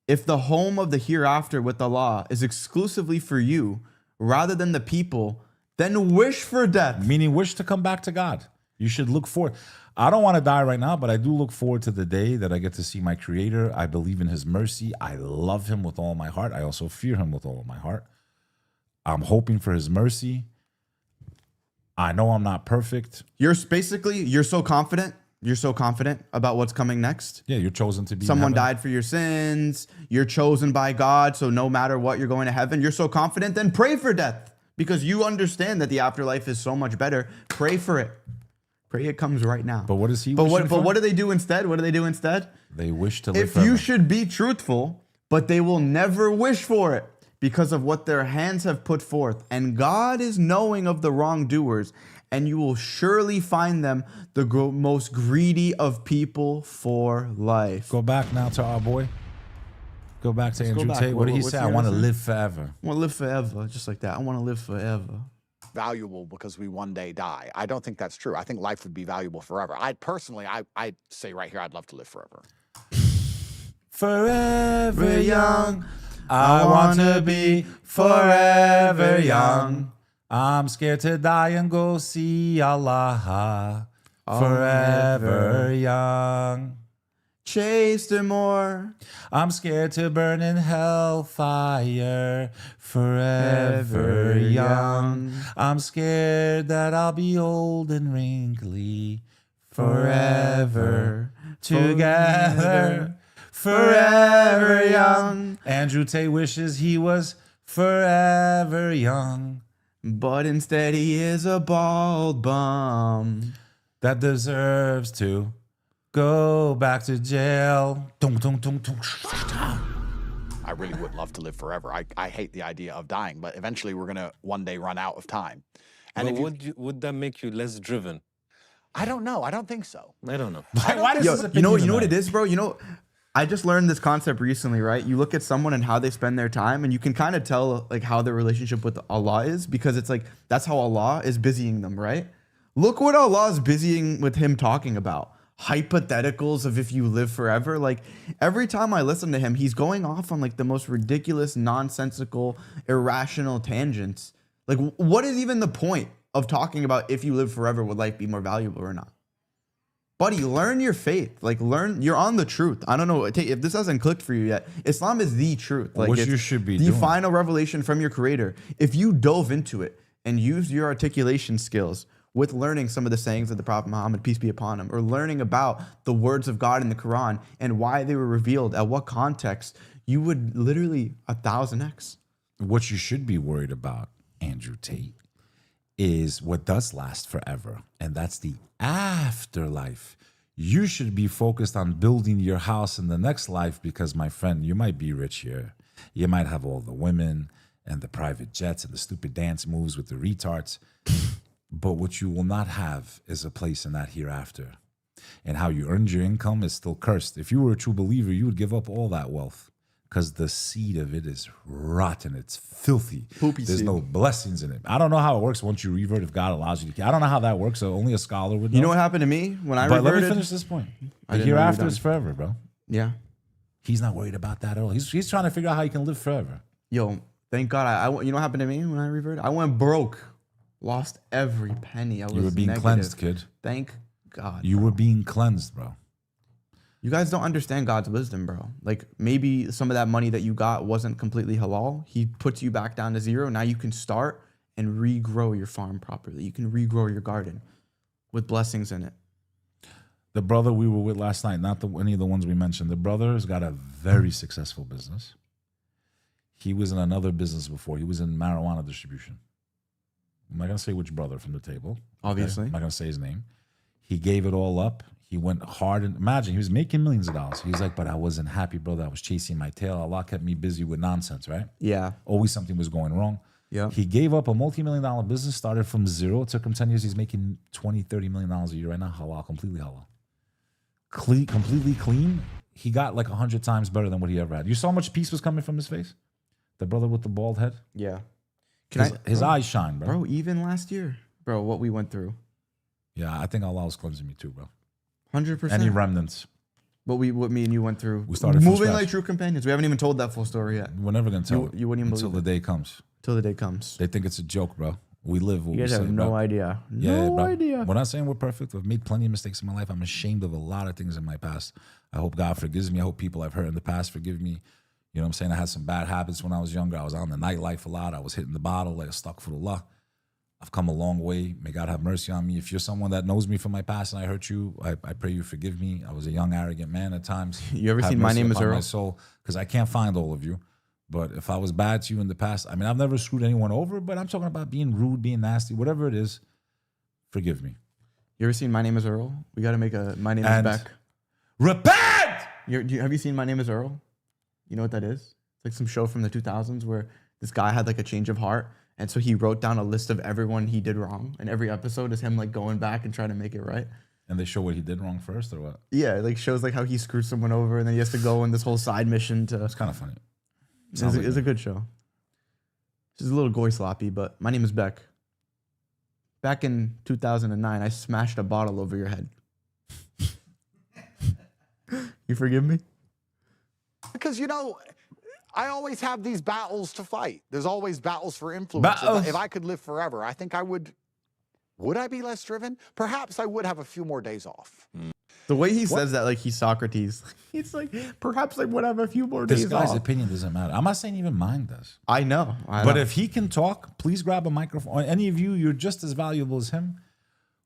if the home of the hereafter with Allah is exclusively for you rather than the people, then wish for death. Meaning wish to come back to God. You should look forward. I don't want to die right now, but I do look forward to the day that I get to see my Creator. I believe in His mercy. I love Him with all my heart. I also fear Him with all of my heart. I'm hoping for His mercy. I know I'm not perfect. You're so confident. You're so confident about what's coming next. Yeah, you're chosen to be in Someone heaven. died for your sins. You're chosen by God. So no matter what, you're going to heaven. You're so confident, then pray for death because you understand that the afterlife is so much better. Pray for it. Pray it comes right now. But what is he But wishing for? what do they do instead? What do they do instead? They wish to live If forever. you should be truthful, but they will never wish for it because of what their hands have put forth. And God is knowing of the wrongdoers, and you will surely find them the most greedy of people for life. Go back now to our boy. Go back to Andrew back. Tate. What did he What's say? he I gonna want to say? live forever. I want to live forever, just like that. I want to live forever. Valuable because we one day die. I don't think that's true. I think life would be valuable forever. I'd say right here, I'd love to live forever. Forever young. I want to be forever young. I'm scared to die and go see Allah. Forever young. Chase them more. I'm scared to burn in hellfire. Forever young. I'm scared that I'll be old and wrinkly. Forever together. Forever young. Andrew Tate wishes he was forever young. But instead he is a bald bum. That deserves to go back to jail. Dum, dum, dum, dum. I really would love to live forever. I hate the idea of dying, but eventually we're going to one day run out of time. And But if you, would that make you less driven? I don't know. I don't think so. I don't know. Why does Yo, his you know opinion what it matter? is, bro? I just learned this concept recently, right? You look at someone and how they spend their time, and you can kind of tell like how their relationship with Allah is, because it's like that's how Allah is busying them, right? Look what Allah is busying with him talking about. Hypotheticals of if you live forever. Like every time I listen to him, he's going off on like the most ridiculous, nonsensical, irrational tangents. Like what is even the point of talking about if you live forever, would life be more valuable or not? Buddy, learn your faith. Like you're on the truth. I don't know if this hasn't clicked for you yet. Islam is the truth. Like What it's you should be the doing. final revelation from your creator. If you dove into it and used your articulation skills with learning some of the sayings of the Prophet Muhammad, peace be upon him, or learning about the words of God in the Quran and why they were revealed, at what context, you would literally 1,000x. What you should be worried about, Andrew Tate, is what does last forever, and that's the afterlife. You should be focused on building your house in the next life because, my friend, you might be rich here. You might have all the women and the private jets and the stupid dance moves with the retards. But what you will not have is a place in that hereafter. And how you earned your income is still cursed. If you were a true believer, you would give up all that wealth because the seed of it is rotten. It's filthy. Poopy There's seed. no blessings in it. I don't know how it works once you revert, if God allows you to. I don't know how that works. So only a scholar would know. You know what happened to me when I But let reverted? me finish this point. I The didn't know you were hereafter done. is forever, bro. Yeah. He's not worried about that at all. He's trying to figure out how he can live forever. Yo, thank God. You know what happened to me when I reverted? I went broke. Lost every penny. I was You were being negative. cleansed, kid. Thank God. You were being cleansed, bro. You guys don't understand God's wisdom, bro. Like maybe some of that money that you got wasn't completely halal. He puts you back down to zero. Now you can start and regrow your farm properly. You can regrow your garden with blessings in it. The brother we were with last night, not any of the ones we mentioned, the brother has got a very successful business. He was in another business before. He was in marijuana distribution. I'm not going to say which brother from the table. Obviously. I'm not going to say his name. He gave it all up. He went hard. And imagine, he was making millions of dollars. He's like, but I wasn't happy, brother. I was chasing my tail. Allah kept me busy with nonsense, right? Yeah. Always something was going wrong. Yeah. He gave up a multi-million-dollar business, started from zero. It took him 10 years. He's making $20, $30 million a year right now. Halal, completely halal. Completely clean. he got like 100 times better than what he ever had. You saw how much peace was coming from his face? The brother with the bald head? Yeah. His eyes shine, bro. Bro, even last year, bro, what we went through. Yeah, I think Allah was cleansing me too, bro. 100%. Any remnants. What me and you went through. We started from moving scratch. like true companions. We haven't even told that full story yet. We're never going to tell it You wouldn't even until the believe day comes. Till the day comes. They think it's a joke, bro. We live what You we guys say, have no bro. idea. Yeah, No bro. idea. We're not saying we're perfect. I've made plenty of mistakes in my life. I'm ashamed of a lot of things in my past. I hope God forgives me. I hope people I've hurt in the past forgive me. You know what I'm saying? I had some bad habits when I was younger. I was on the nightlife a lot. I was hitting the bottle like a stuck for the luck. I've come a long way. May God have mercy on me. If you're someone that knows me from my past and I hurt you, I pray you forgive me. I was a young, arrogant man at times. You ever Have seen My mercy Name is upon Earl? my soul, because I can't find all of you. But if I was bad to you in the past, I mean, I've never screwed anyone over, but I'm talking about being rude, being nasty, whatever it is, forgive me. You ever seen My Name is Earl? We got to make a My Name is And Beck. repent! Have you seen My Name is Earl? You know what that is? It's like some show from the 2000s where this guy had like a change of heart. And so he wrote down a list of everyone he did wrong. And every episode is him like going back and trying to make it right. And they show what he did wrong first or what? Yeah, it like shows like how he screwed someone over and then he has to go on this whole side mission to. It's kind of funny. It's a good show. It's a little goy sloppy, but My Name is Beck. Back in 2009, I smashed a bottle over your head. You forgive me? Because, you know, I always have these battles to fight. There's always battles for influence. Battles. If I could live forever, I think I would. Would I be less driven? Perhaps I would have a few more days off. The way he says that, like he's Socrates. He's like, perhaps I would have a few more This days guy's off. opinion doesn't matter. I'm not saying even mine does. I know. But if he can talk, please grab a microphone. Any of you, you're just as valuable as him.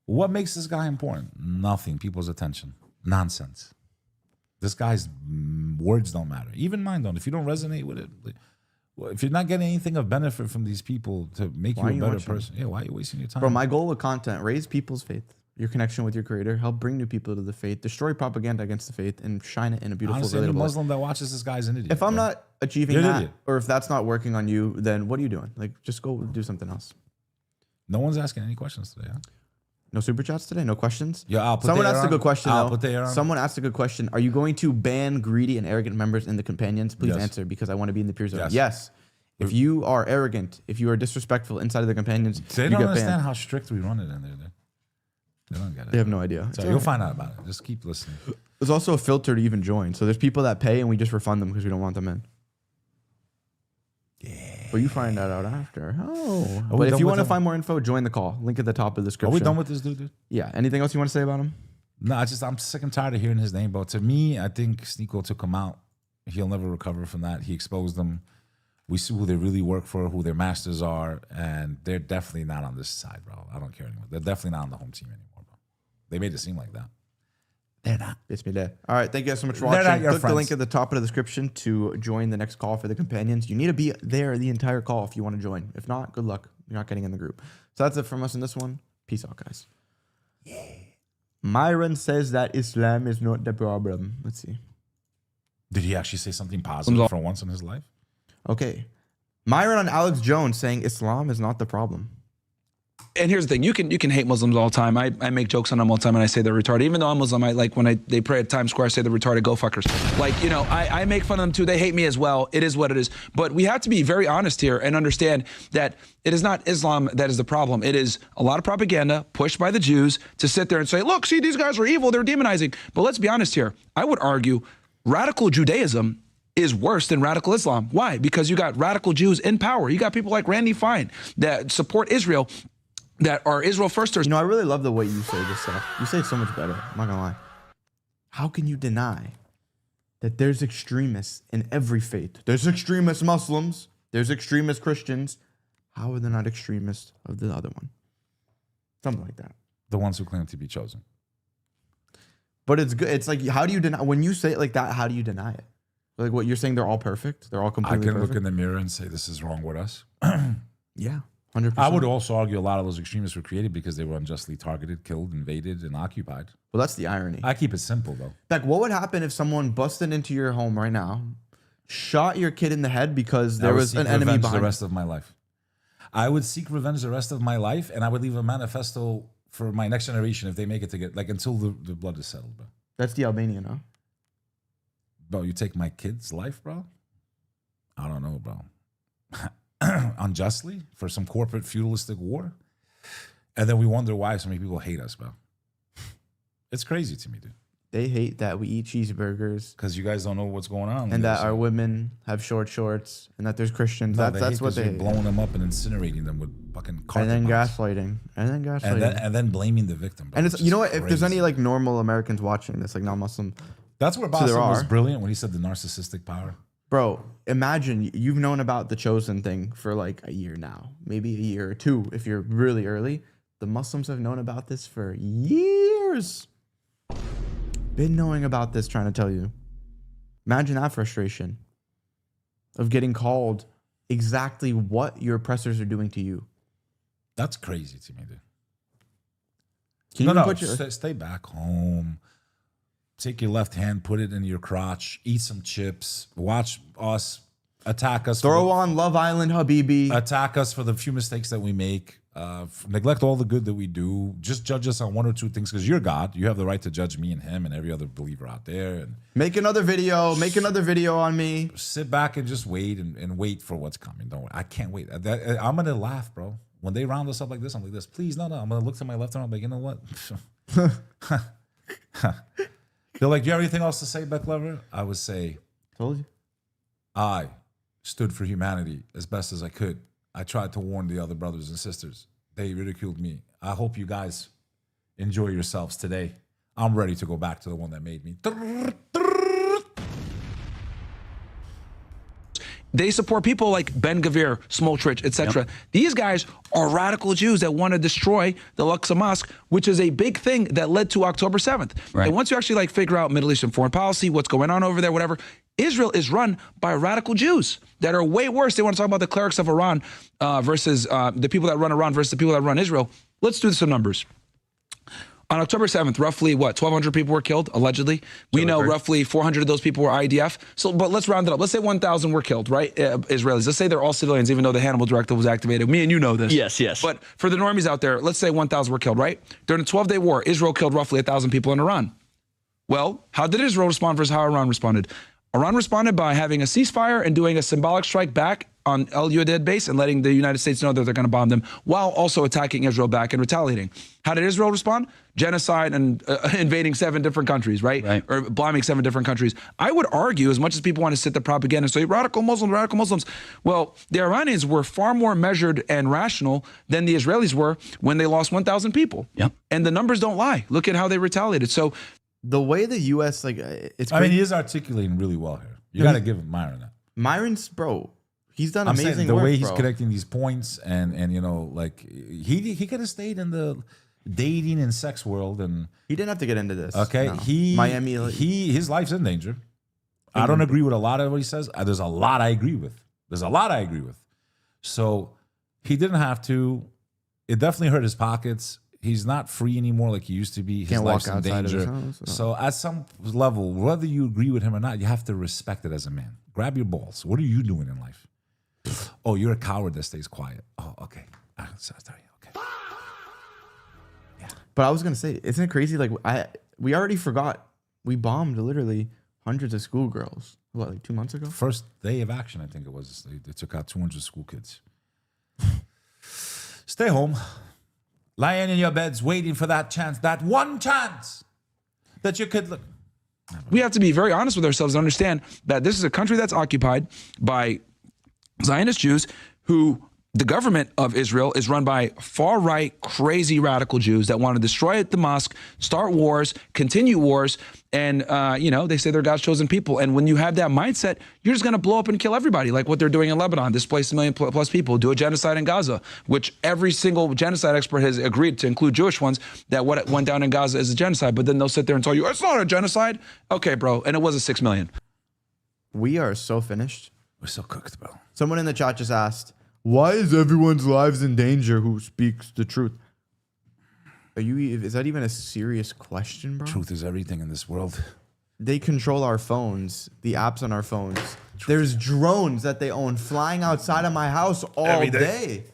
What makes this guy important? Nothing. People's attention. Nonsense. This guy's words don't matter. Even mine don't. If you don't resonate with it, if you're not getting anything of benefit from these people to make Why are you a you better watching? person, yeah, why are you wasting your time? Bro, my goal with content, raise people's faith, your connection with your creator, help bring new people to the faith, destroy propaganda against the faith, and shine it in a beautiful, Honestly, any relatable way. Muslim that watches this guy's an idiot. If I'm bro. not achieving You're an that, idiot. or if that's not working on you, then what are you doing? Like, just go do something else. No one's asking any questions today, huh? No super chats today? No questions? Yeah, I'll put Someone the asked air a on. good question, I'll though. put the air on. Someone asked a good question. Are you going to ban greedy and arrogant members in the companions? Please Yes. answer, because I want to be in the peer zone. Yes. Yes. If you are arrogant, if you are disrespectful inside of the companions, They you don't get understand banned. how strict we run it in there. They don't get it. They have no idea. So you'll find out about it. Just keep listening. There's also a filter to even join. So there's people that pay and we just refund them because we don't want them in. Yeah. But you find that out after. Oh. we But if done you with want to them? find more info, join the call. Link at the top of the Are description. we done with this dude? Yeah. Anything else you want to say about him? No, I'm sick and tired of hearing his name, but to me, I think Sneeko took him out. He'll never recover from that. He exposed them. We see who they really work for, who their masters are, and they're definitely not on this side, bro. I don't care anymore. They're definitely not on the home team anymore, bro. They made it seem like that. They're not. Bismillah. All right. Thank you guys so much for They're watching. not your Click the friends. link at the top of the description to join the next call for the companions. You need to be there the entire call if you want to join. If not, good luck. You're not getting in the group. So that's it from us in this one. Peace out, guys. Yeah. Myron says that Islam is not the problem. Let's see. Did he actually say something positive for once in his life? Okay. Myron on Alex Jones saying Islam is not the problem. And here's the thing: you can hate Muslims all the time. I make jokes on them all the time, and I say they're retarded. Even though I'm Muslim, I like when they pray at Times Square, I say they're retarded, go fuckers. Like, you know, I make fun of them too. They hate me as well. It is what it is. But we have to be very honest here and understand that it is not Islam that is the problem. It is a lot of propaganda pushed by the Jews to sit there and say, look, see, these guys are evil. They're demonizing. But let's be honest here. I would argue radical Judaism is worse than radical Islam. Why? Because you got radical Jews in power. You got people like Randy Fine that support Israel, that are Israel firsters. You know, I really love the way you say this stuff. You say it so much better. I'm not gonna lie. How can you deny that there's extremists in every faith? There's extremist Muslims. There's extremist Christians. How are they not extremists of the other one? Something like that. The ones who claim to be chosen. But it's good. It's like, how do you deny, when you say it like that, how do you deny it? Like what you're saying, they're all perfect? They're all I completely can perfect? look in the mirror and say this is wrong with us. Yeah, 100%. I would also argue a lot of those extremists were created because they were unjustly targeted, killed, invaded, and occupied. Well, that's the irony. I keep it simple, though. Like, what would happen if someone busted into your home right now, shot your kid in the head because there I would was seek an enemy revenge behind the rest of my life. I would seek revenge the rest of my life, and I would leave a manifesto for my next generation if they make it to get, like, until the blood is settled, bro. That's the Albanian, huh? bro, you take my kid's life, bro? I don't know, bro. Unjustly for some corporate feudalistic war? And then we wonder why so many people hate us, bro. It's crazy to me, dude. They hate that we eat cheeseburgers Because you guys don't know what's going on. and that our women have short shorts and that there's Christians. No, That's what they hate. blowing them up and incinerating them with fucking carpet And then bombs. gaslighting. And then blaming the victim. Bro. And it's, you know what? If there's crazy. any like normal Americans watching this, like non-Muslim, That's where there Boston was are. brilliant when he said the narcissistic power. bro, imagine you've known about the Chosen thing for like a year now, maybe a year or two if you're really early. The Muslims have known about this for years. Been knowing about this, trying to tell you. Imagine that frustration of getting called exactly what your oppressors are doing to you. That's crazy to me, dude. Can you No, put your, stay back home. Take your left hand, put it in your crotch, eat some chips, watch us, attack us. throw on Love Island, Habibi. Attack us for the few mistakes that we make. Neglect all the good that we do. Just judge us on one or two things because you're God. You have the right to judge me and him and every other believer out there. And Make another video. Make another video on me. sit back and just wait and wait for what's coming. Don't worry. I can't wait. I'm going to laugh, bro. When they round us up like this, I'm like this. Please, no. I'm going to look to my left and I'm like, you know what? They're like, do you have anything else to say, Beck Lover? I would say, Told you. I stood for humanity as best as I could. I tried to warn the other brothers and sisters. They ridiculed me. I hope you guys enjoy yourselves today. I'm ready to go back to the one that made me. They support people like Ben Gvir, Smotrich, etc. These guys are radical Jews that want to destroy the Al-Aqsa Mosque, which is a big thing that led to October 7th. Right. And once you actually like figure out Middle Eastern foreign policy, what's going on over there, whatever, Israel is run by radical Jews that are way worse. They want to talk about the clerics of Iran versus the people that run Iran versus the people that run Israel. Let's do some numbers. On October 7th, roughly, 1,200 people were killed, allegedly. We know roughly 400 of those people were IDF. So, but let's round it up. Let's say 1,000 were killed, right? Israelis. Let's say they're all civilians, even though the Hannibal Directive was activated. Me and you know this. Yes, yes. But for the normies out there, let's say 1,000 were killed, right? During the 12-day war, Israel killed roughly 1,000 people in Iran. Well, how did Israel respond versus how Iran responded? Iran responded by having a ceasefire and doing a symbolic strike back on El Udeid base and letting the United States know that they're going to bomb them while also attacking Israel back and retaliating. How did Israel respond? Genocide and invading 7 different countries, right? Or bombing 7 different countries. I would argue, as much as people want to sit the propaganda and say, radical Muslims. Well, the Iranians were far more measured and rational than the Israelis were when they lost 1,000 people. Yep. And the numbers don't lie. Look at how they retaliated. So The way the U.S. like it's. I mean, crazy. he is articulating really well here. You got to give Myron that. Myron's bro. He's done I'm amazing saying the work, way he's bro. connecting these points and you know, like he could have stayed in the dating and sex world and He didn't have to get into this. okay, No. Miami his life's in danger. I don't agree with a lot of what he says. There's a lot I agree with. So he didn't have to. It definitely hurt his pockets. He's not free anymore like he used to be. His Can't walk life's in outside of his danger. house, So at some level, whether you agree with him or not, you have to respect it as a man. Grab your balls. What are you doing in life? Oh, you're a coward that stays quiet. Oh, okay. Sorry. Okay. But I was gonna say, isn't it crazy? Like we already forgot we bombed literally hundreds of schoolgirls. What, like 2 months ago? First day of action, I think it was. They took out 200 school kids. Stay home. Lying in your beds waiting for that chance, that one chance that you could look. we have to be very honest with ourselves and understand that this is a country that's occupied by Zionist Jews who the government of Israel is run by far-right, crazy, radical Jews that want to destroy the mosque, start wars, continue wars, and, they say they're God's chosen people. And when you have that mindset, you're just going to blow up and kill everybody, like what they're doing in Lebanon, displace 1 million plus people, do a genocide in Gaza, which every single genocide expert has agreed to include Jewish ones, that what went down in Gaza is a genocide. But then they'll sit there and tell you, it's not a genocide. Okay, bro. And it was a 6 million. We are so finished. We're so cooked, bro. Someone in the chat just asked, why is everyone's lives in danger who speaks the truth? Is that even a serious question, bro? Truth is everything in this world. They control our phones, the apps on our phones. There's drones that they own flying outside of my house all Every day. day.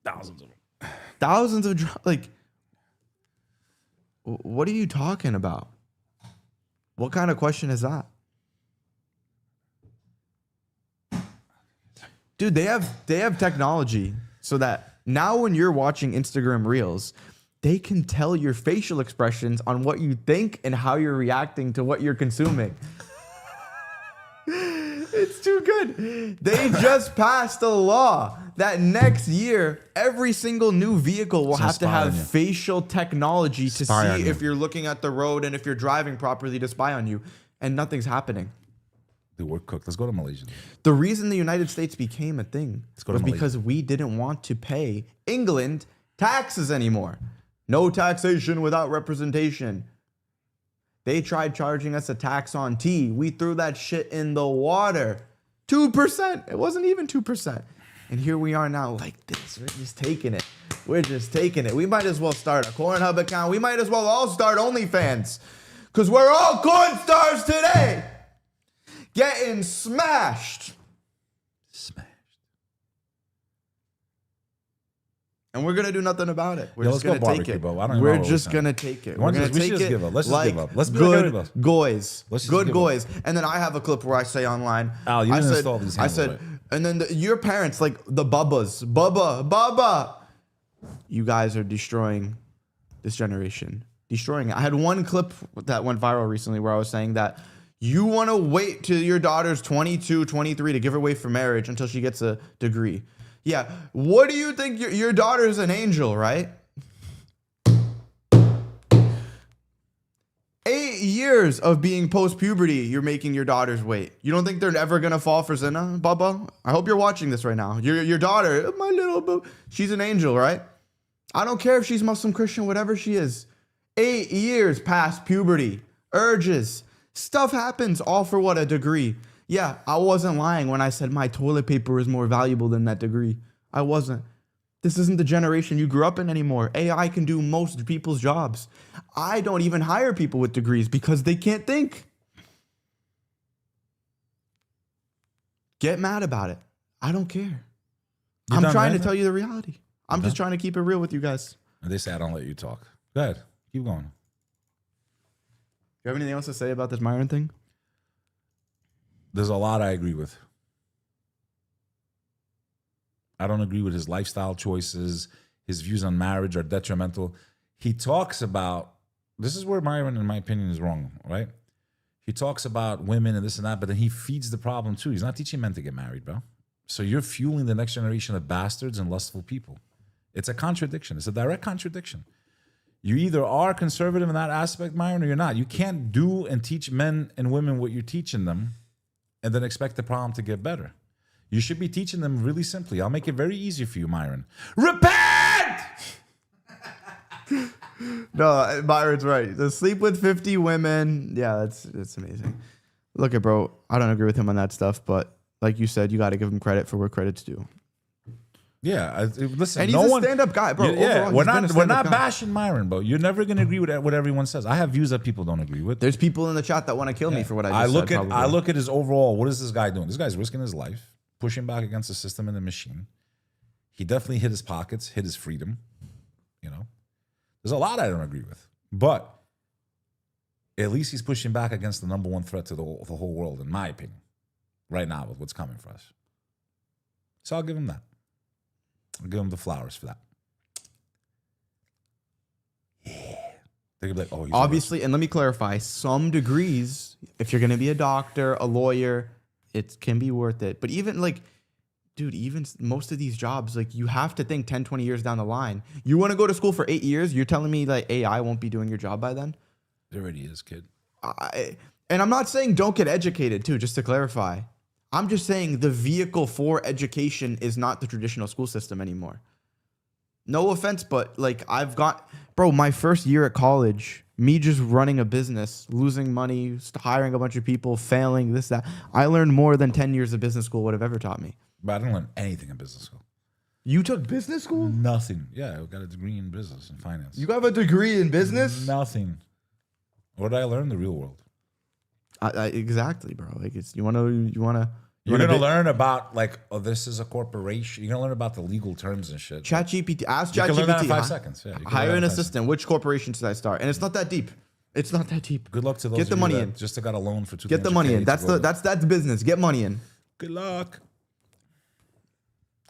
Thousands of them. Thousands of drones. Like, what are you talking about? What kind of question is that? Dude, they have technology so that now when you're watching Instagram Reels, they can tell your facial expressions on what you think and how you're reacting to what you're consuming. It's too good. They just passed a law that next year, every single new vehicle will have to have facial technology to see if you're looking at the road and if you're driving properly to spy on you. And nothing's happening. Dude, we're cooked. Let's go to Malaysia. The reason the United States became a thing was because we didn't want to pay England taxes anymore. No taxation without representation. They tried charging us a tax on tea. We threw that shit in the water. 2%. It wasn't even 2%. And here we are now like this. We're just taking it. We're just taking it. We might as well start a Pornhub account. We might as well all start OnlyFans. Because we're all corn stars today. Getting smashed. And we're gonna do nothing about it. We're just gonna take it. We're just gonna take it. We're gonna take it. Let's just give up. Let's be good goys. Good goys. And then I have a clip where I say online. Al, you didn't install these handles, right? And then your parents, like the Bubbas, Bubba, you guys are destroying this generation. Destroying it. I had one clip that went viral recently where I was saying that you want to wait till your daughter's 22, 23 to give her away for marriage until she gets a degree. Yeah. What do you think? Your daughter's an angel, right? 8 years of being post-puberty, you're making your daughters wait. You don't think they're ever going to fall for zina, Bubba? I hope you're watching this right now. Your daughter, my little boo, she's an angel, right? I don't care if she's Muslim, Christian, whatever she is. 8 years past puberty, urges, stuff happens, all for what? A degree. Yeah, I wasn't lying when I said my toilet paper is more valuable than that degree. I wasn't. This isn't the generation you grew up in anymore. AI can do most people's jobs. I don't even hire people with degrees because they can't think. Get mad about it. I don't care. I'm trying to tell you the reality. I'm just trying to keep it real with you guys. And they say I don't let you talk. Go ahead. Keep going. You have anything else to say about this Myron thing? There's a lot I agree with. I don't agree with his lifestyle choices. His views on marriage are detrimental. He talks about, this is where Myron, in my opinion, is wrong, right? He talks about women and this and that, but then he feeds the problem too. He's not teaching men to get married, bro. So you're fueling the next generation of bastards and lustful people. It's a contradiction. It's a direct contradiction. You either are conservative in that aspect, Myron, or you're not. You can't do and teach men and women what you're teaching them and then expect the problem to get better. You should be teaching them really simply. I'll make it very easy for you, Myron. Repent! No, Myron's right. The sleep with 50 women. Yeah, that's amazing. Look at bro, I don't agree with him on that stuff, but like you said, you got to give him credit for where credit's due. Yeah, listen. And he's a stand-up guy, bro. Yeah, we're not bashing Myron, bro. You're never gonna agree with what everyone says. I have views that people don't agree with. There's people in the chat that want to kill me for what I just said. I look at his overall. What is this guy doing? This guy's risking his life, pushing back against the system and the machine. He definitely hit his pockets, hit his freedom. You know, there's a lot I don't agree with, but at least he's pushing back against the number one threat to the whole world, in my opinion, right now with what's coming for us. So I'll give him that. I'll give him the flowers for that. Yeah. They're gonna be like, oh, obviously, and let me clarify, some degrees, if you're gonna be a doctor, a lawyer, it can be worth it. But even like, dude, even most of these jobs, like you have to think 10, 20 years down the line. You want to go to school for 8 years? You're telling me that AI won't be doing your job by then? It already is, kid. And I'm not saying don't get educated too, just to clarify. I'm just saying the vehicle for education is not the traditional school system anymore. No offense, but like bro, my first year at college, me just running a business, losing money, hiring a bunch of people, failing, this, that. I learned more than 10 years of business school would have ever taught me. But I didn't learn anything in business school. You took business school? Nothing. Yeah, I got a degree in business and finance. You got a degree in business? Nothing. What did I learn? The real world. Exactly, bro. Like you're gonna learn about like, oh, this is a corporation. You're gonna learn about the legal terms and shit. ChatGPT. Ask ChatGPT. You can learn that in 5 seconds. Yeah, hire an assistant. Which corporation should I start? And it's not that deep. It's not that deep. Good luck to those. Get the money in. Just got a loan for $2,000. Get the money in. That's business. Get money in. Good luck.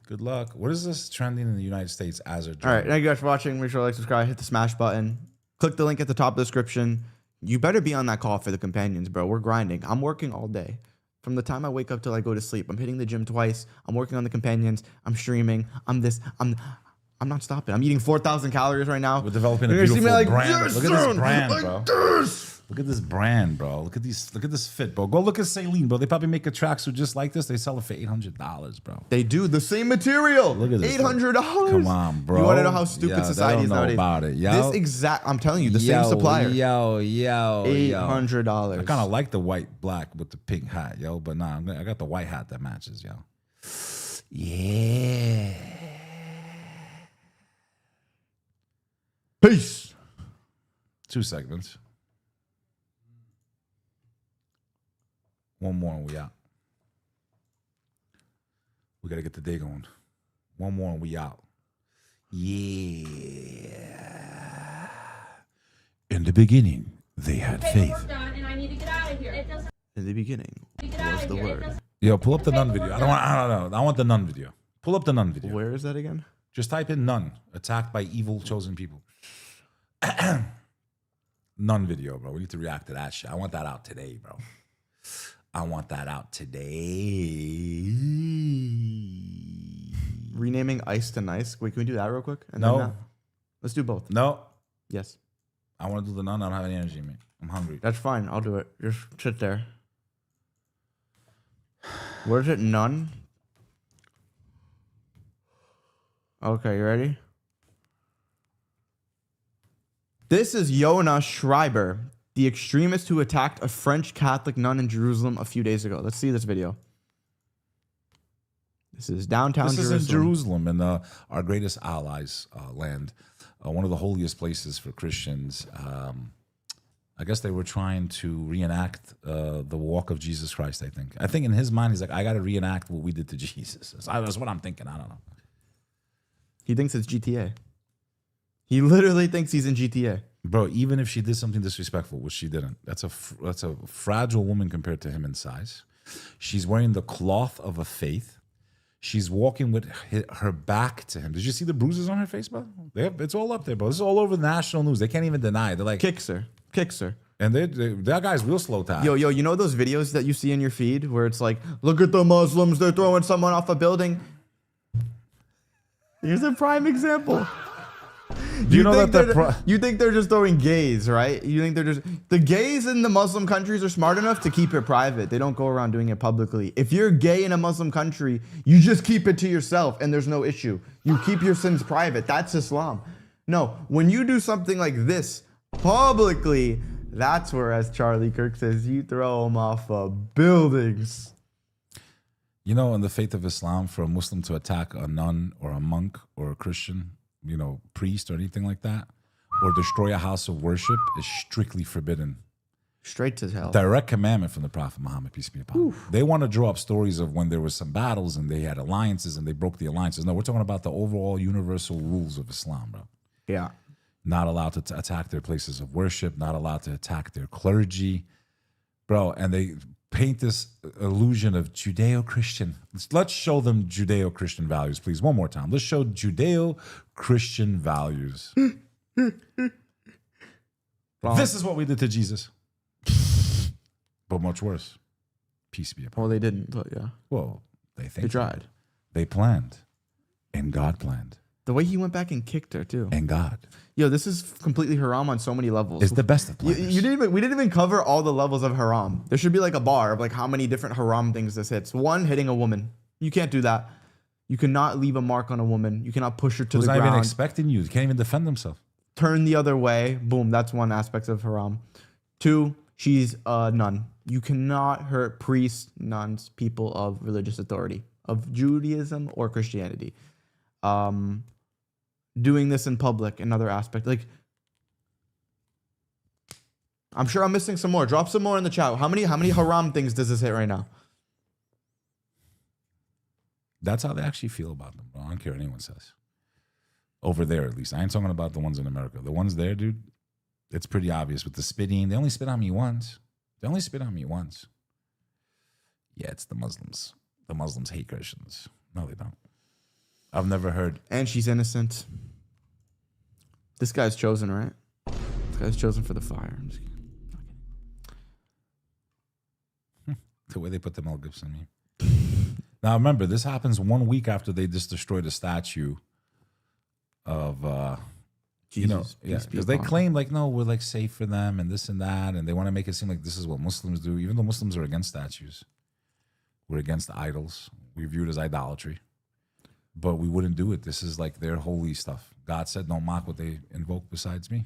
Good luck. What is this trending in the United States as a All drug? right, thank you guys for watching. Make sure to like, subscribe, hit the smash button. Click the link at the top of the description. You better be on that call for the companions, bro. We're grinding. I'm working all day. From the time I wake up till I go to sleep, I'm hitting the gym twice. I'm working on the companions. I'm streaming. I'm not stopping. I'm eating 4,000 calories right now. We're developing a You're gonna see beautiful me like, brand. "Yes, Look at this son, brand, like bro. this." Look at this brand, bro. Look at these. Look at this fit, bro. Go look at Celine, bro. They probably make a tracksuit just like this. They sell it for $800, bro. They do the same material. Look at this. $800. Come on, bro. You want to know how stupid Yo, society is they don't know nowadays? about it, yo. This exact. I'm telling you, the same supplier. Yo. $800. I kind of like the white black with the pink hat, yo. But nah, I got the white hat that matches, yo. Yeah. Peace. 2 segments. One more and we out. We got to get the day going. One more and we out. Yeah. In the beginning, they had faith. In the beginning was the word. Yo, pull up the nun video. I don't know. I want the nun video. Pull up the nun video. Where is that again? Just type in nun, attacked by evil chosen people. Nun video, bro. We need to react to that shit. I want that out today, bro. I want that out today. Renaming ice to nice. Wait, can we do that real quick? And No. then that? Let's do both. No. Yes. I want to do the nun. I don't have any energy, man. I'm hungry. That's fine. I'll do it. Just sit there. Where's it? None? Okay, you ready? This is Yonah Schreiber, the extremist who attacked a French Catholic nun in Jerusalem a few days ago. Let's see this video. This is downtown Jerusalem. This is in Jerusalem, in our greatest allies' land. One of the holiest places for Christians. I guess they were trying to reenact the walk of Jesus Christ, I think. I think in his mind, he's like, I got to reenact what we did to Jesus. That's what I'm thinking. I don't know. He thinks it's GTA. He literally thinks he's in GTA. Bro, even if she did something disrespectful, which she didn't, that's a fragile woman compared to him in size. She's wearing the cloth of a faith. She's walking with her back to him. Did you see the bruises on her face, bro? It's all up there, bro. This is all over the national news. They can't even deny it. They're like... Kicks her. And that guy's real slow time. Yo, you know those videos that you see in your feed where it's like, look at the Muslims, they're throwing someone off a building? Here's a prime example. You think they're just throwing gays, right? You think they're just... The gays in the Muslim countries are smart enough to keep it private. They don't go around doing it publicly. If you're gay in a Muslim country, you just keep it to yourself and there's no issue. You keep your sins private. That's Islam. No, when you do something like this publicly, that's where, as Charlie Kirk says, you throw them off of buildings. You know, in the faith of Islam, for a Muslim to attack a nun or a monk or a Christian, priest or anything like that, or destroy a house of worship is strictly forbidden. Straight to hell. Direct commandment from the Prophet Muhammad, peace be upon him. They want to draw up stories of when there was some battles and they had alliances and they broke the alliances. No, we're talking about the overall universal rules of Islam, bro. Yeah. Not allowed to attack their places of worship, not allowed to attack their clergy, bro. And they paint this illusion of Judeo-Christian. Let's show them Judeo-Christian values, please. One more time. Let's show Judeo-Christian values. This is what we did to Jesus. But much worse. Peace be upon him. Well, they didn't, but yeah. Well, they think They tried. They planned. And God planned. The way he went back and kicked her, too. And God. Yo, this is completely haram on so many levels. It's the best of planners. We didn't even cover all the levels of haram. There should be like a bar of like how many different haram things this hits. One, hitting a woman. You can't do that. You cannot leave a mark on a woman. You cannot push her to Who's the not ground. even expecting you. Can't even defend himself. Turn the other way. Boom. That's one aspect of haram. Two, she's a nun. You cannot hurt priests, nuns, people of religious authority, of Judaism or Christianity. Doing this in public, another aspect. Like, I'm sure I'm missing some more. Drop some more in the chat. How many haram things does this hit right now? That's how they actually feel about them, bro. I don't care what anyone says. Over there, at least. I ain't talking about the ones in America. The ones there, dude, it's pretty obvious with the spitting. They only spit on me once. Yeah, it's the Muslims. The Muslims hate Christians. No, they don't. I've never heard. And she's innocent. This guy's chosen, right? This guy's chosen for the fire. I'm just kidding. The way they put the Mel Gibson meme. Now remember, this happens 1 week after they just destroyed a statue of Jesus, yeah, peace be because they upon him. claim like, no, we're like safe for them and this and that, and they want to make it seem like this is what Muslims do, even though Muslims are against statues. We're against idols. We view it as idolatry, but we wouldn't do it. This is like their holy stuff. God said, don't mock what they invoke besides me.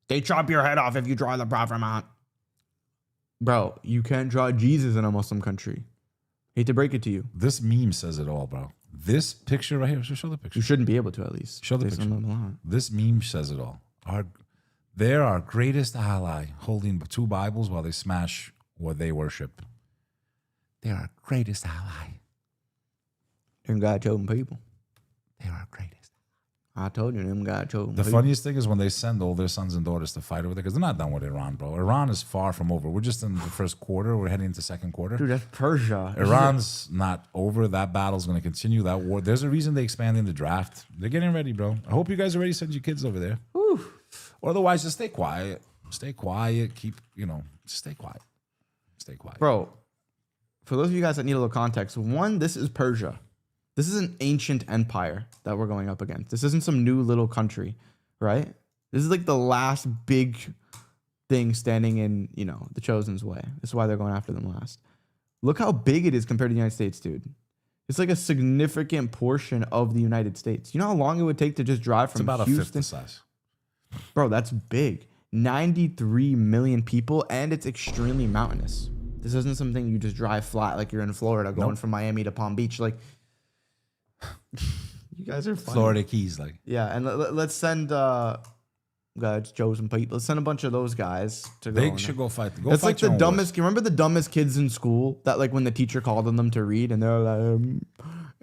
They chop your head off if you draw the Prophet Muhammad. Bro, you can't draw Jesus in a Muslim country. Hate to break it to you. This meme says it all, bro. This picture right here, show the picture. You shouldn't be able to, at least. Show the based on picture. the law. This meme says it all. They're our greatest ally, holding 2 Bibles while they smash what they worship. They're our greatest ally. Them God chosen people. They're our greatest. I told you, them God chosen The people. funniest thing is when they send all their sons and daughters to fight over there, because they're not done with Iran, bro. Iran is far from over. We're just in the first quarter. We're heading into second quarter. Dude, that's Persia. Iran's not over. That battle's going to continue. That war. There's a reason they're expanding the draft. They're getting ready, bro. I hope you guys already sent your kids over there. Whew. Or otherwise, just stay quiet. Stay quiet. Keep, just stay quiet. Stay quiet. Bro, for those of you guys that need a little context, one, this is Persia. This is an ancient empire that we're going up against. This isn't some new little country, right? This is like the last big thing standing in, the chosen's way. This is why they're going after them last. Look how big it is compared to the United States, dude. It's like a significant portion of the United States. You know how long it would take to just drive from It's about Houston? a fifth the size. Bro, that's big. 93 million people, and it's extremely mountainous. This isn't something you just drive flat like you're in Florida going Nope. from Miami to Palm Beach. Like, you guys are funny. Florida Keys, like. Yeah, and let's send God's chosen people. Let's send a bunch of those guys to go. They should go fight. Go It's fight like your the own dumbest. You remember the dumbest kids in school that, like, when the teacher called on them to read, and they're like,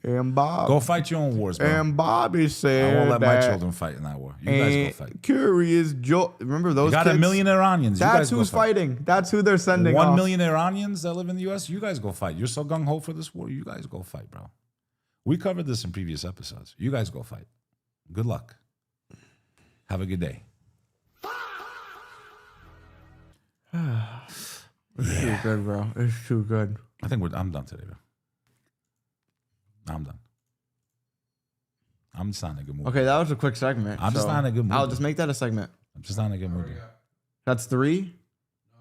and Bob, Go fight your own wars, bro. and Bobby said I won't let my that, children fight in that war. You guys go fight. Curious Joe. Remember those? You got kids? 1 million Iranians. You That's guys go who's fight. fighting. That's who they're sending. 1 off. million Iranians that live in the U.S. You guys go fight. You're so gung ho for this war. You guys go fight, bro. We covered this in previous episodes. You guys go fight. Good luck. Have a good day. It's too good, bro. It's too good. I think I'm done today, bro. I'm done. I'm just not in a good mood. Okay, that was a quick segment. I'm just not in a good mood. I'll just make that a segment. I'm just not in a good mood. That's 3? No, that's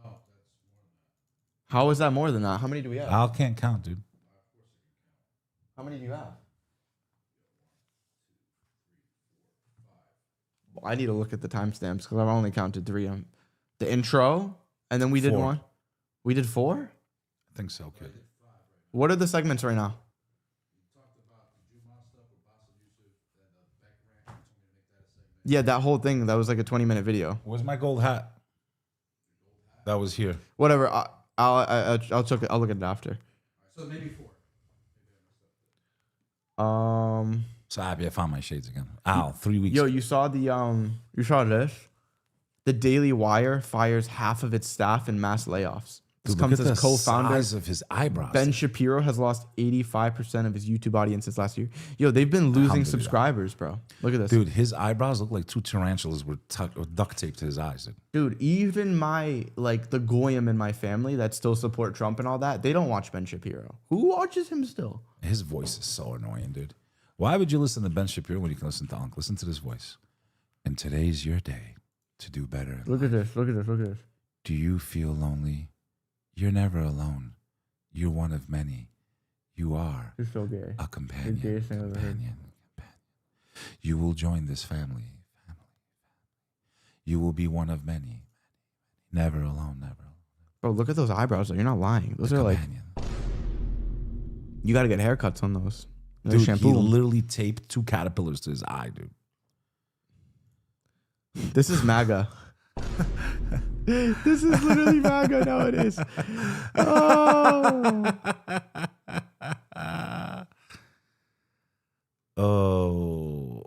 more than that. How is that more than that? How many do we have? I can't count, dude. How many do you have? Well, I need to look at the timestamps because I've only counted 3. The intro, and then we did 4. 1. We did 4? I think so, kid. What are the segments right now? Yeah, that whole thing, that was like a 20-minute video. Where's my gold hat? That was here. Whatever. I'll check it. I'll look at it after. So maybe 4. So happy I found my shades again. Ow, 3 weeks. Yo, you saw you saw this? The Daily Wire fires half of its staff in mass layoffs. This Dude, look comes at the as co-founder. size of his eyebrows. Ben Shapiro has lost 85% of his YouTube audience since last year. Yo, they've been losing Alhamdulillah. subscribers, bro. Look at this. Dude, his eyebrows look like 2 tarantulas were duct taped to his eyes. Dude. Dude, even the Goyim in my family that still support Trump and all that, they don't watch Ben Shapiro. Who watches him still? His voice is so annoying, dude. Why would you listen to Ben Shapiro when you can listen to Unc? Listen to this voice. And today's your day to do better. Look at this. Look at this. Look at this. Do you feel lonely? You're never alone. You're one of many. You are You're so gay. a companion. The gayest thing I've ever heard. Companion. You will join this family. You will be one of many. Never alone, never alone. Bro, look at those eyebrows. Though. You're not lying. Those are Companion. you got to get haircuts on those. Dude, shampoo he 'em. literally taped 2 caterpillars to his eye, dude. This is MAGA. This is literally MAGA nowadays. Oh. Oh.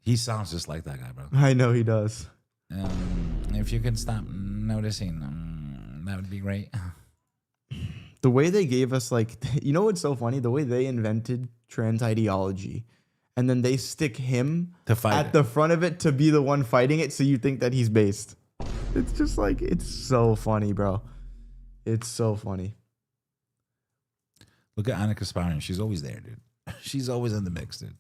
He sounds just like that guy, bro. I know he does. If you could stop noticing, that would be great. The way they gave us, like, you know what's so funny? The way they invented trans ideology, and then they stick him To fight at it. the front of it to be the one fighting it, so you think that he's based. It's just like, it's so funny, bro. It's so funny. Look at Anna Kasparian. She's always there, dude. She's always in the mix, dude.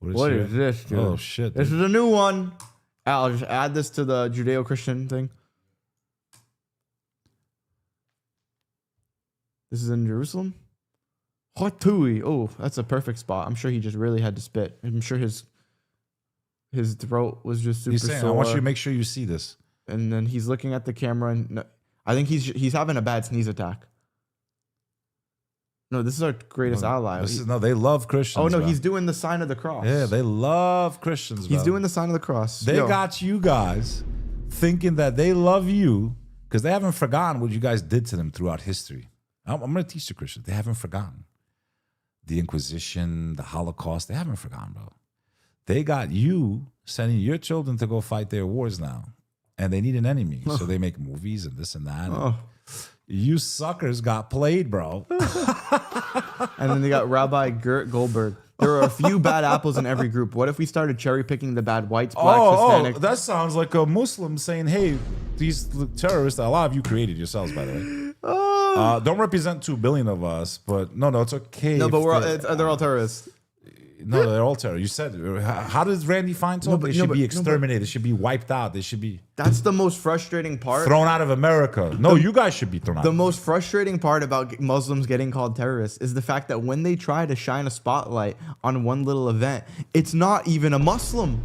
What she- is this, dude? Oh, shit. This dude. is a new one. I'll just add this to the Judeo-Christian thing. This is in Jerusalem. Hotui. Oh, that's a perfect spot. I'm sure he just really had to spit. I'm sure his throat was just super He's saying, sore. I want you to make sure you see this. And then he's looking at the camera, and I think he's having a bad sneeze attack. No, this is our greatest ally. No, they love Christians. Oh no, bro. he's doing the sign of the cross. Yeah, they love Christians. He's bro. doing the sign of the cross. They Yo. got you guys thinking that they love you because they haven't forgotten what you guys did to them throughout history. I'm going to teach the Christians. They haven't forgotten. The Inquisition, the Holocaust, they haven't forgotten, bro. They got you sending your children to go fight their wars now. And they need an enemy. So they make movies and this and that. Oh. You suckers got played, bro. And then they got Rabbi Gert Goldberg. There are a few bad apples in every group. What if we started cherry picking the bad whites, blacks, Hispanics? That sounds like a Muslim saying, hey, these terrorists, a lot of you created yourselves, by the way. Don't represent 2 billion of us, but no, it's okay. No, but if they're all terrorists. No, they're all terrorists. You said, how does Randy Fine talk? They should be exterminated. They should be wiped out. They should be That's the most frustrating part. thrown out of America. No, you guys should be thrown out. The most frustrating part about Muslims getting called terrorists is the fact that when they try to shine a spotlight on one little event, it's not even a Muslim.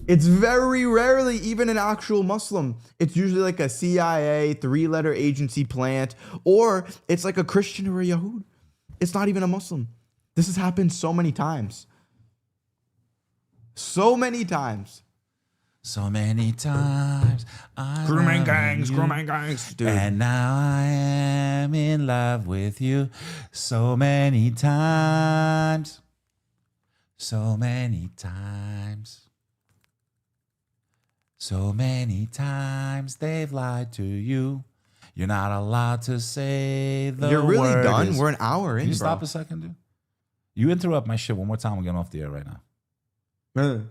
It's very rarely even an actual Muslim. It's usually like a CIA 3-letter agency plant, or it's like a Christian or a Yahud. It's not even a Muslim. This has happened so many times. So many times. So many times. Crewman gangs. Dude. And now I am in love with you. So many times. So many times. So many times they've lied to you. You're not allowed to say the You're really word done? is- We're an hour in, Can you bro. stop a second, dude? You interrupt my shit one more time. We're getting off the air right now.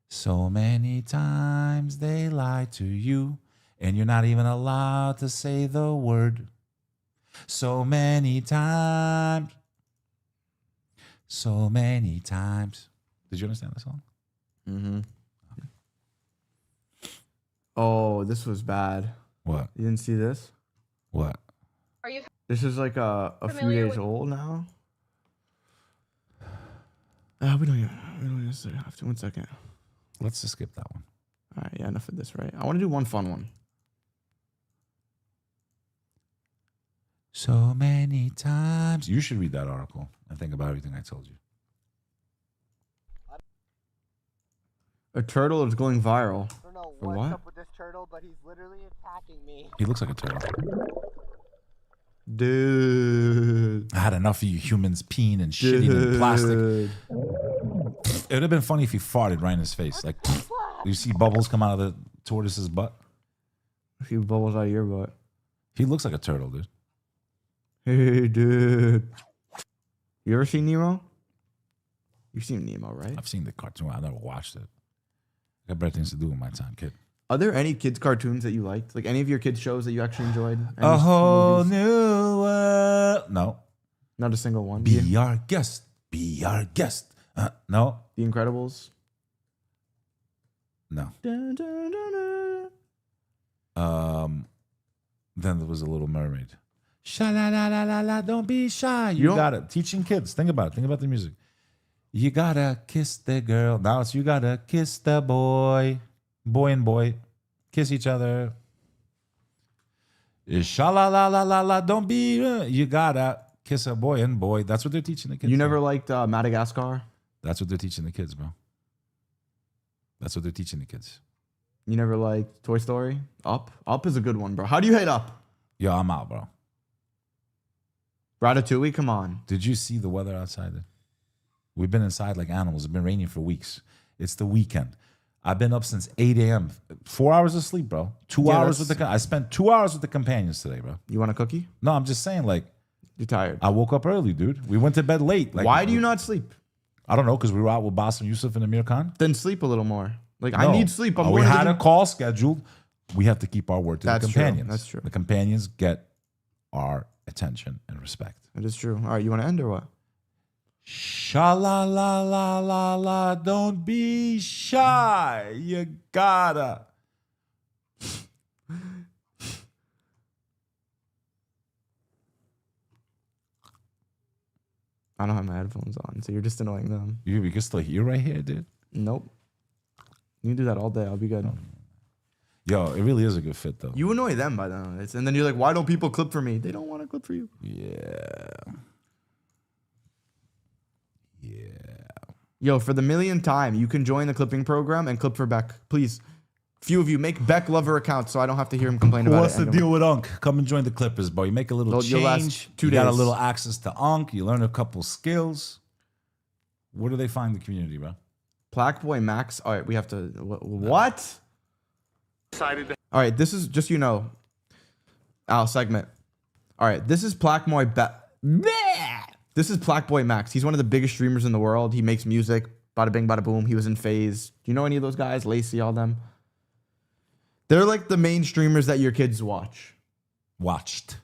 So many times they lied to you, and you're not even allowed to say the word. So many times. So many times. Did you understand the song? Mm-hmm. Oh, this was bad. What? You didn't see this? What? Are you This is like a few Familiar days with- old now. We don't even necessarily have to. 1 second. Let's just skip that one. All right, yeah, enough of this, right? I want to do one fun one. So many times. You should read that article and think about everything I told you. A turtle is going viral. I don't know For what's what? up with this turtle, but he's literally attacking me. He looks like a turtle. Dude. I had enough of you humans peeing and shitting in plastic. Dude. It would have been funny if he farted right in his face. Like, you see bubbles come out of the tortoise's butt? A few bubbles out of your butt. He looks like a turtle, dude. Hey, dude. You ever seen Nemo? You've seen Nemo, right? I've seen the cartoon. I never watched it. I got better things to do with my time, kid. Are there any kids' cartoons that you liked? Like any of your kids' shows that you actually enjoyed? Any A whole movies? new world. No. Not a single one. Be our guest. Be our guest. No. The Incredibles. No. Dun, dun, dun, dun. Then there was a Little Mermaid. Sha la la la la la. Don't be shy. You You don't- got it. Teaching kids. Think about it. Think about the music. You gotta kiss the girl. Now it's you gotta kiss the boy. Boy and boy. Kiss each other. Sha la la la la la. Don't be. You gotta kiss a boy and boy. That's what they're teaching the kids. You never liked Madagascar? That's what they're teaching the kids, bro. That's what they're teaching the kids. You never liked Toy Story? Up? Up is a good one, bro. How do you hate Up? Yo, I'm out, bro. Ratatouille? Come on. Did you see the weather outside? We've been inside like animals. It's been raining for weeks. It's the weekend. I've been up since 8 a.m. 4 hours of sleep, bro. 2 hours with I spent 2 hours with the companions today, bro. You want a cookie? No, I'm just saying, like, you're tired. I woke up early, dude. We went to bed late. Like, why do you not sleep? I don't know, because we were out with Bassem Youssef and Amir Khan. Then sleep a little more. Like, No. I need sleep. We had a call scheduled. We have to keep our word to That's the true. companions. That's true. The companions get our attention and respect. That is true. All right, you want to end or what? Sha la la la la la, don't be shy. You gotta. I don't have my headphones on, so you're just annoying them. You can still hear right here, dude. Nope. You can do that all day. I'll be good. Yo, it really is a good fit, though. You annoy them by then. And then you're like, why don't people clip for me? They don't want to clip for you. Yeah. Yo, for the millionth time, you can join the clipping program and clip for Beck. Please. Few of you, make Beck love her account so I don't have to hear him complain Who about wants it. to deal with Unc? Come and join the Clippers, bro. You make a little You'll last change. 2 You got a days. little access to Unc. You learn a couple skills. Where do they find the community, bro? Plaque Boy Max. All right, we have to. What? All right, this is just, you know, our segment. All right, this is Plaque Boy. This is Plaque Boy Max. He's one of the biggest streamers in the world. He makes music. Bada bing, bada boom. He was in FaZe. Do you know any of those guys? Lacey, all them. They're like the main streamers that your kids watch. Watched.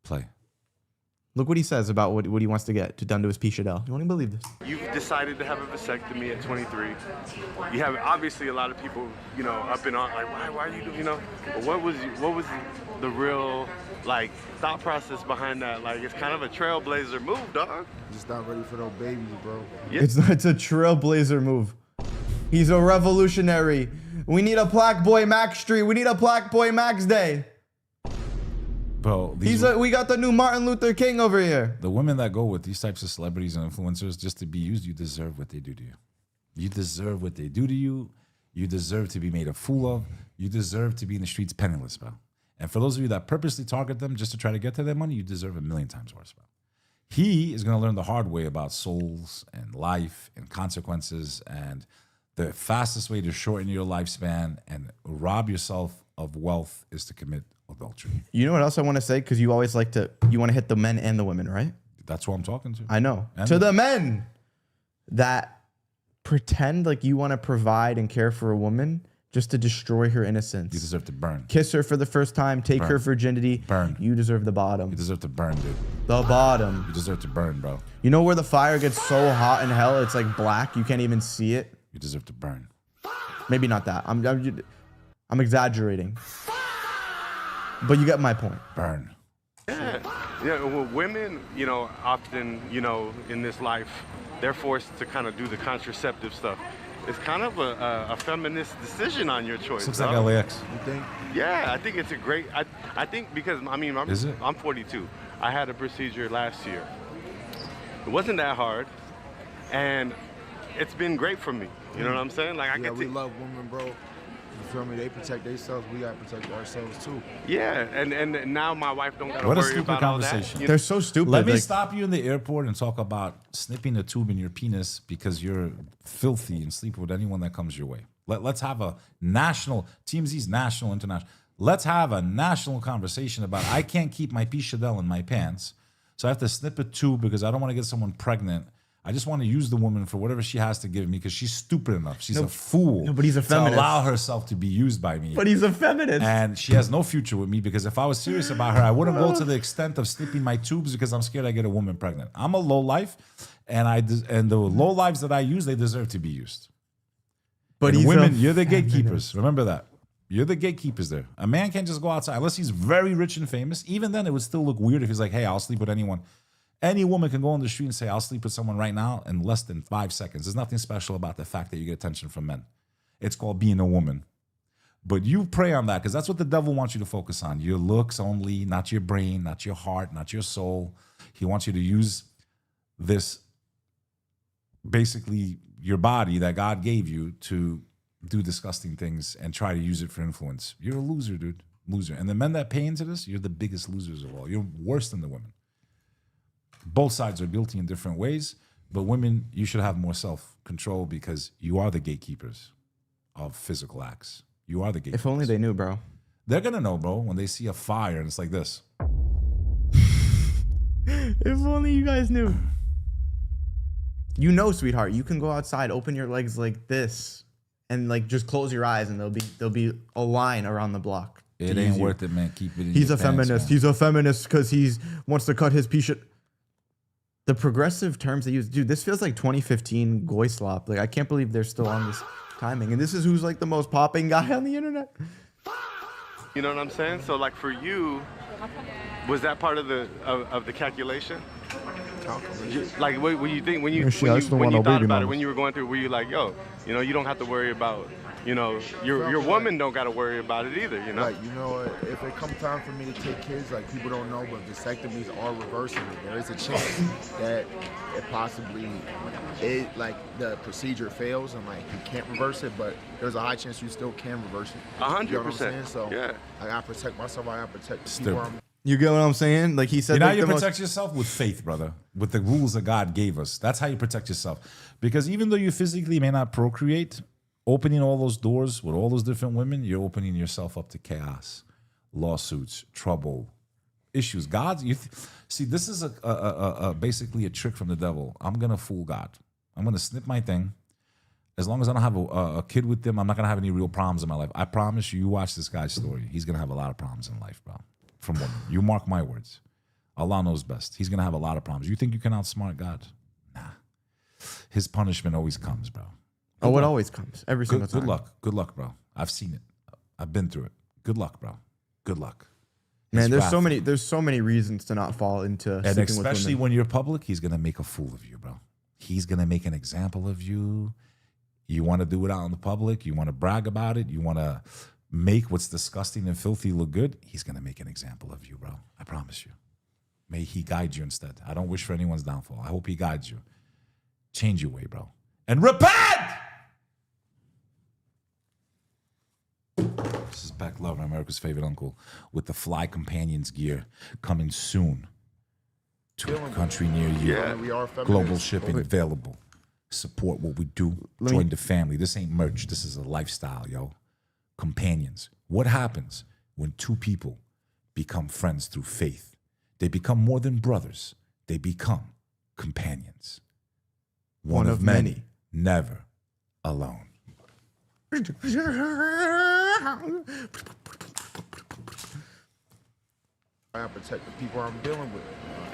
Play. Look what he says about what he wants to get done to his P-Shadell. You won't even believe this. You've decided to have a vasectomy at 23. You have obviously a lot of people, you know, up and on, like, why are you doing, you know? But what was the real, like, thought process behind that? Like, it's kind of a trailblazer move, dog. Just not ready for no babies, bro. Yeah. It's a trailblazer move. He's a revolutionary. We need a Plaque Boy Max Street. We need a Plaque Boy Max Day. Bro, We got the new Martin Luther King over here. the women that go with these types of celebrities and influencers just to be used, you deserve what they do to you. You deserve what they do to you. You deserve to be made a fool of. You deserve to be in the streets penniless, bro. And for those of you that purposely target them just to try to get to their money, you deserve a million times worse, bro. He is going to learn the hard way about souls and life and consequences, and the fastest way to shorten your lifespan and rob yourself of wealth is to commit adultery. You know what else I want to say? Because you always like to, you want to hit the men and the women, right? That's who I'm talking to. I know. And to the men that pretend like you want to provide and care for a woman just to destroy her innocence. You deserve to burn. Kiss her for the first time, take her virginity. Burn. You deserve the bottom. You deserve to burn, dude. The bottom. You deserve to burn, bro. You know where the fire gets so hot in hell, it's like black, you can't even see it? You deserve to burn. Maybe not that. I'm exaggerating. But you get my point. Burn. Yeah, well, women, you know, often, you know, in this life, they're forced to kind of do the contraceptive stuff. It's kind of a feminist decision on your choice. Looks like dog. LAX. You think? Yeah, I think it's a great. I think because Is it? I'm 42. I had a procedure last year. It wasn't that hard, and it's been great for me. You know what I'm saying? Like I Yeah, get we to. love women, bro. You feel me? They protect themselves. We gotta protect ourselves too. Yeah, and now my wife don't gotta What a worry stupid about all conversation. that. You They're so stupid. Let me like, stop you in the airport and talk about snipping a tube in your penis because you're filthy and sleep with anyone that comes your way. Let's have a national, TMZ's national, international. Let's have a national conversation about I can't keep my P-Shadell in my pants, so I have to snip a tube because I don't want to get someone pregnant. I just want to use the woman for whatever she has to give me because she's stupid enough. She's a fool. No, but he's a to feminist. allow herself to be used by me. But he's a feminist. And she has no future with me because if I was serious about her, I wouldn't go to the extent of snipping my tubes because I'm scared I get a woman pregnant. I'm a low life, and the low lives that I use, they deserve to be used. But And he's women, a you're the feminist. gatekeepers. Remember that. You're the gatekeepers there. A man can't just go outside unless he's very rich and famous. Even then, it would still look weird if he's like, hey, I'll sleep with anyone. Any woman can go on the street and say, I'll sleep with someone right now in less than 5 seconds. There's nothing special about the fact that you get attention from men. It's called being a woman. But you prey on that because that's what the devil wants you to focus on. Your looks only, not your brain, not your heart, not your soul. He wants you to use this, basically your body that God gave you to do disgusting things and try to use it for influence. You're a loser, dude. Loser. And the men that pay into this, you're the biggest losers of all. You're worse than the women. Both sides are guilty in different ways. But women, you should have more self-control because you are the gatekeepers of physical acts. You are the gatekeepers. If only they knew, bro. They're going to know, bro, when they see a fire and it's like this. If only you guys knew. You know, sweetheart, you can go outside, open your legs like this, and like just close your eyes, and there'll be a line around the block. It ain't worth it, man. Keep it in He's your a pants, feminist. man. He's a feminist because he wants to cut his piece. The progressive terms they use, dude. This feels like 2015 goy slop. Like I can't believe they're still on this timing. And this is who's like the most popping guy on the internet. You know what I'm saying? So like for you, was that part of the calculation? Like what you think when you thought about it, when you were going through, were you like, yo, you know, you don't have to worry about, you know, your woman don't got to worry about it either, you know? Like, you know, if it comes time for me to take kids, like people don't know, but vasectomies are reversible. There is a chance that it possibly, like the procedure fails and like you can't reverse it, but there's a high chance you still can reverse it. 100%. You know what I'm saying? So yeah. I gotta protect myself. I gotta protect the people I'm. You get what I'm saying? Like he said, You know how like, you the protect yourself? With faith, brother. With the rules that God gave us. That's how you protect yourself. Because even though you physically may not procreate, opening all those doors with all those different women, you're opening yourself up to chaos, lawsuits, trouble, issues. See, this is basically a trick from the devil. I'm going to fool God. I'm going to snip my thing. As long as I don't have a kid with them, I'm not going to have any real problems in my life. I promise you, you watch this guy's story. He's going to have a lot of problems in life, bro. From women. You mark my words. Allah knows best. He's going to have a lot of problems. You think you can outsmart God? Nah. His punishment always comes, bro. Oh, it always comes. Every single time. Good luck. Good luck, bro. I've seen it. I've been through it. Good luck, bro. Good luck. Man, there's so many reasons to not fall into and sleeping especially with women. when you're public, he's gonna make a fool of you, bro. He's gonna make an example of you. You want to do it out in the public. You want to brag about it. You want to make what's disgusting and filthy look good. He's gonna make an example of you, bro. I promise you. May he guide you instead. I don't wish for anyone's downfall. I hope he guides you. Change your way, bro, and repent. This is Beck Love, America's favorite uncle, with the Fly Companions gear coming soon to a country near you. Yeah. We are feminists. Global shipping available. Support what we do. Join the family. This ain't merch. This is a lifestyle, yo. Companions. What happens when two people become friends through faith? They become more than brothers. They become companions. One of many. Never alone. I protect the people I'm dealing with.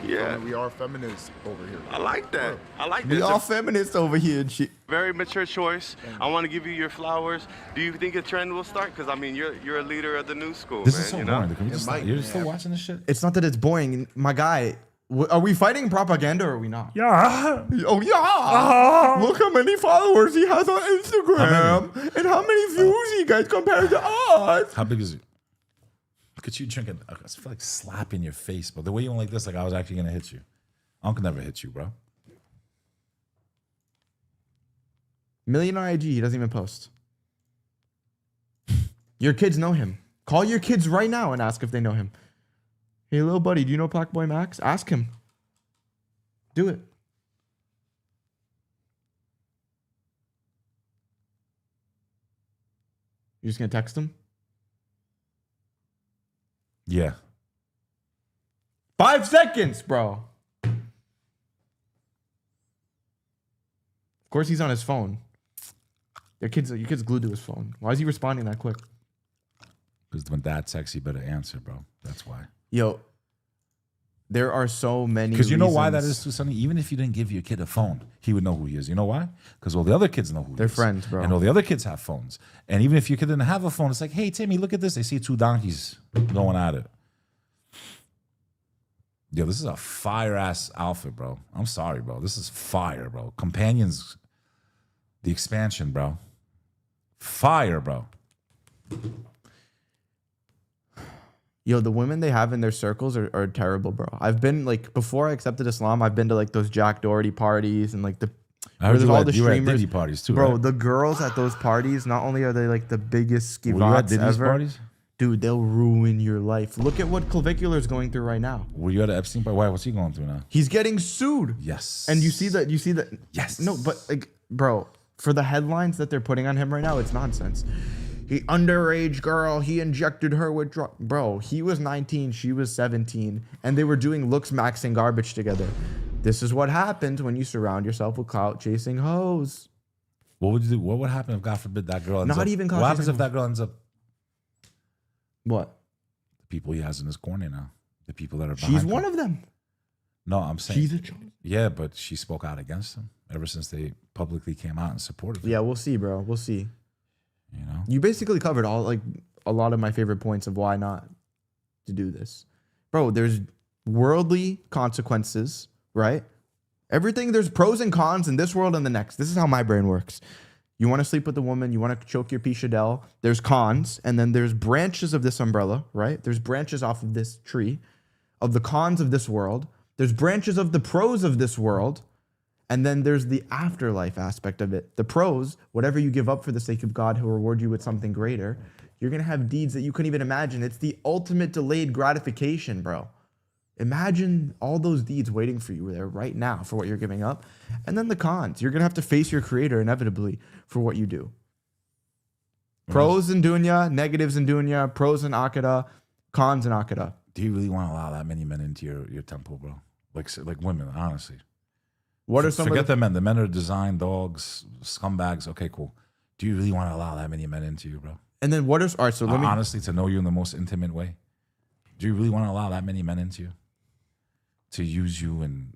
Yeah. We are feminists over here. I like that. I like that. We all feminists over here and shit. Very mature choice. I want to give you your flowers. Do you think a trend will start? Because I mean, you're a leader of the new school, This man. is so you boring. know? Can we just stop? You're still watching this shit? It's not that it's boring. My guy, are we fighting propaganda or are we not? Yeah. Oh, yeah. Look how many followers he has on Instagram and how many views he gets compared to us. How big is it? Look at you drinking. I feel like slapping your face, but the way you went like this, like I was actually going to hit you. Uncle never hit you, bro. Million on IG, he doesn't even post. Your kids know him. Call your kids right now and ask if they know him. Hey, little buddy, do you know Black Boy Max? Ask him. Do it. You're just going to text him? Yeah. 5 seconds, bro. Of course, he's on his phone. Your kid's glued to his phone. Why is he responding that quick? Because when dad texts, you better answer, bro. That's why. Yo, there are so many. Because you know why that is too, Sonny? Even if you didn't give your kid a phone, he would know who he is. You know why? Because all the other kids know who he is. They're friends, bro. And all the other kids have phones. And even if your kid didn't have a phone, it's like, hey, Timmy, look at this. They see two donkeys going at it. Yo, this is a fire-ass outfit, bro. I'm sorry, bro. This is fire, bro. Companions, the expansion, bro. Fire, bro. Yo, the women they have in their circles are terrible, bro. I've been like, before I accepted Islam, I've been to like those Jack Doherty parties and like I heard you all at, the you were at streamers. Diddy parties too, Bro, right? the girls at those parties, not only are they like the biggest Were you at skivats Diddy's ever. parties? Dude, they'll ruin your life. Look at what Clavicular's going through right now. Were you at the Epstein party? Why? What's he going through now? He's getting sued. Yes. And you see that? Yes. No, but like, bro, for the headlines that they're putting on him right now, it's nonsense. He underage girl, he injected her with drug. Bro, he was 19, she was 17, and they were doing looks maxing garbage together. This is what happens when you surround yourself with clout chasing hoes. What would you do? What would happen if, God forbid, that girl ends Not up? even What happens if that girl ends up? What? The people he has in his corner now. The people that are behind She's him. one of them. No, I'm saying She's a chosen. Yeah, but she spoke out against him ever since they publicly came out and supported him. Yeah, we'll see, bro. We'll see. You know, you basically covered all like a lot of my favorite points of why not to do this, bro. There's worldly consequences, right? Everything, there's pros and cons in this world and the next. This is how my brain works. You want to sleep with a woman, you want to choke your 𝐕. There's cons, and then there's branches of this umbrella, right? There's branches off of this tree of the cons of this world. There's branches of the pros of this world. And then there's the afterlife aspect of it. The pros, whatever you give up for the sake of God, he'll reward you with something greater. You're going to have deeds that you couldn't even imagine. It's the ultimate delayed gratification, bro. Imagine all those deeds waiting for you there right now for what you're giving up. And then the cons. You're going to have to face your creator inevitably for what you do. Pros in dunya, negatives in dunya, pros in akhirah, cons in akhirah. do you really want to allow that many men into your temple, bro? Like women, honestly. What are some? Forget the men. The men are designed dogs, scumbags. Okay, cool. Do you really want to allow that many men into you, bro? And then what is? All right, so let me honestly, to know you in the most intimate way. Do you really want to allow that many men into you? To use you and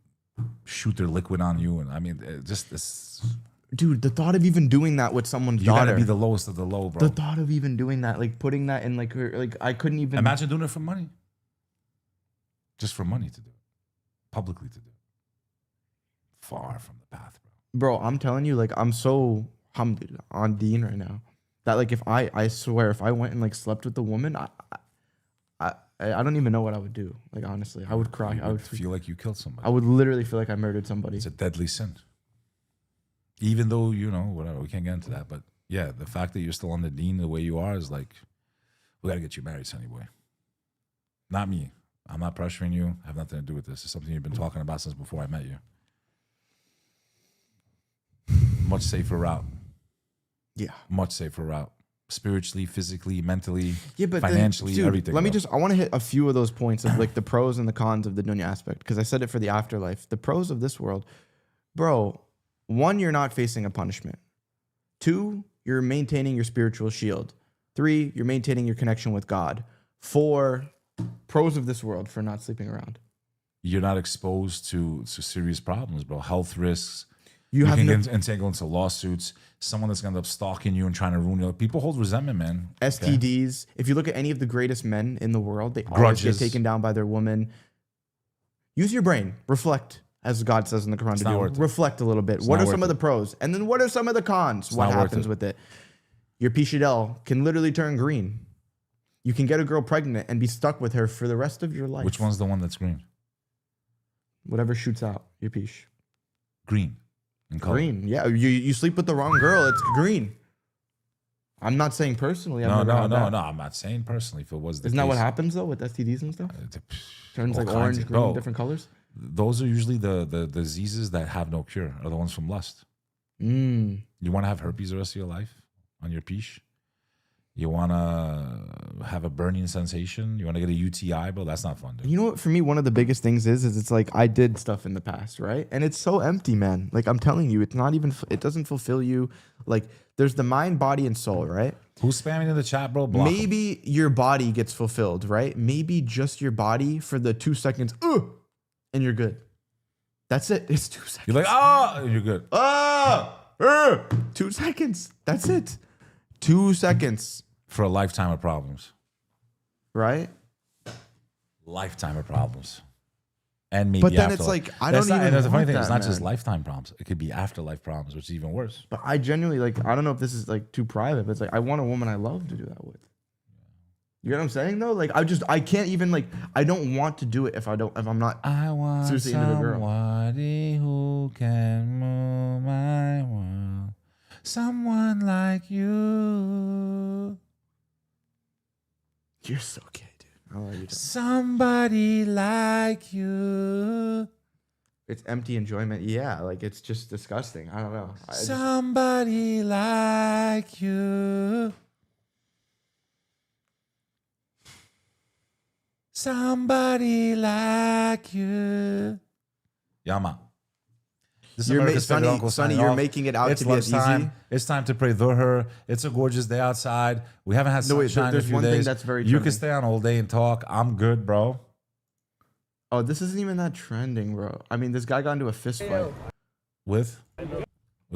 shoot their liquid on you, and I mean, just this. Dude, the thought of even doing that with someone's you daughter. You gotta be the lowest of the low, bro. The thought of even doing that, like putting that in, like her, like I couldn't even imagine doing it for money. Just for money to do it, publicly to do it. Far from the path, bro. I'm telling you, like I'm so hummed on Dean right now that like if I swear if I went and like slept with a woman, I don't even know what I would do. Like honestly, I would cry. I would feel like you killed somebody. I would literally feel like I murdered somebody. It's a deadly sin. Even though, you know, whatever, we can't get into that. But yeah, the fact that you're still on the Dean the way you are is like, we got to get you married, Sonny boy. Not me. I'm not pressuring you. I have nothing to do with this. It's something you've been talking about since before I met you. Much safer route. Yeah. Much safer route. Spiritually, physically, mentally, yeah, but financially, then, dude, everything. Let me just, I want to hit a few of those points of like the pros and the cons of the dunya aspect, because I said it for the afterlife. The pros of this world, bro, 1, you're not facing a punishment. 2, you're maintaining your spiritual shield. 3, you're maintaining your connection with God. 4, pros of this world for not sleeping around. You're not exposed to serious problems, bro. Health risks. You can get entangled into lawsuits. Someone that's going to end up stalking you and trying to ruin you. People hold resentment, man. STDs. Okay? If you look at any of the greatest men in the world, they always get taken down by their woman. Use your brain. Reflect, as God says in the Quran to do. Reflect a little bit. What are some of the pros? And then what are some of the cons? What happens with it? Your 𝐕 can literally turn green. You can get a girl pregnant and be stuck with her for the rest of your life. Which one's the one that's green? Whatever shoots out your 𝐕. Green. Green, yeah. You sleep with the wrong girl, it's green. I'm not saying personally. No. I'm not saying personally. If it was the Isn't case, that what happens though with STDs and stuff? Turns like orange, green, different colors. Those are usually the diseases that have no cure. Are the ones from lust. You want to have herpes the rest of your life on your 𝐕? You want to have a burning sensation? You want to get a UTI, bro? That's not fun, dude. You know what? For me, one of the biggest things is it's like I did stuff in the past, right? And it's so empty, man. Like I'm telling you, it's not even, it doesn't fulfill you. Like there's the mind, body, and soul, right? Who's spamming in the chat, bro? Block Maybe your body gets fulfilled, right? Maybe just your body for the 2 seconds, and you're good. That's it. It's 2 seconds. You're like, and you're good. 2 seconds. That's it. 2 seconds. For a lifetime of problems. Right? Lifetime of problems. And maybe but then afterlife. It's like, I don't even And the funny thing, that, it's not man. just lifetime problems. It could be afterlife problems, which is even worse. But I genuinely, like, I don't know if this is, like, too private, but it's like, I want a woman I love to do that with. You get what I'm saying, though? Like, I can't even, like, I don't want to do it if I'm not I want seriously into the girl. Somebody who can move my world. Someone like you. You're so gay, dude. I love you. Somebody like you. It's empty enjoyment. Yeah, like it's just disgusting. I don't know. Somebody like you. Somebody like you. Yeah, man. This is America's favorite Uncle Sonny, signing you're off. making it out It's to be as easy. lunchtime. It's time to pray the her. It's a gorgeous day outside. We haven't had sunshine in a there's few one days. thing that's very you trending. can stay on all day and talk. I'm good, bro. Oh, this isn't even that trending, bro. I mean, this guy got into a fist fight. With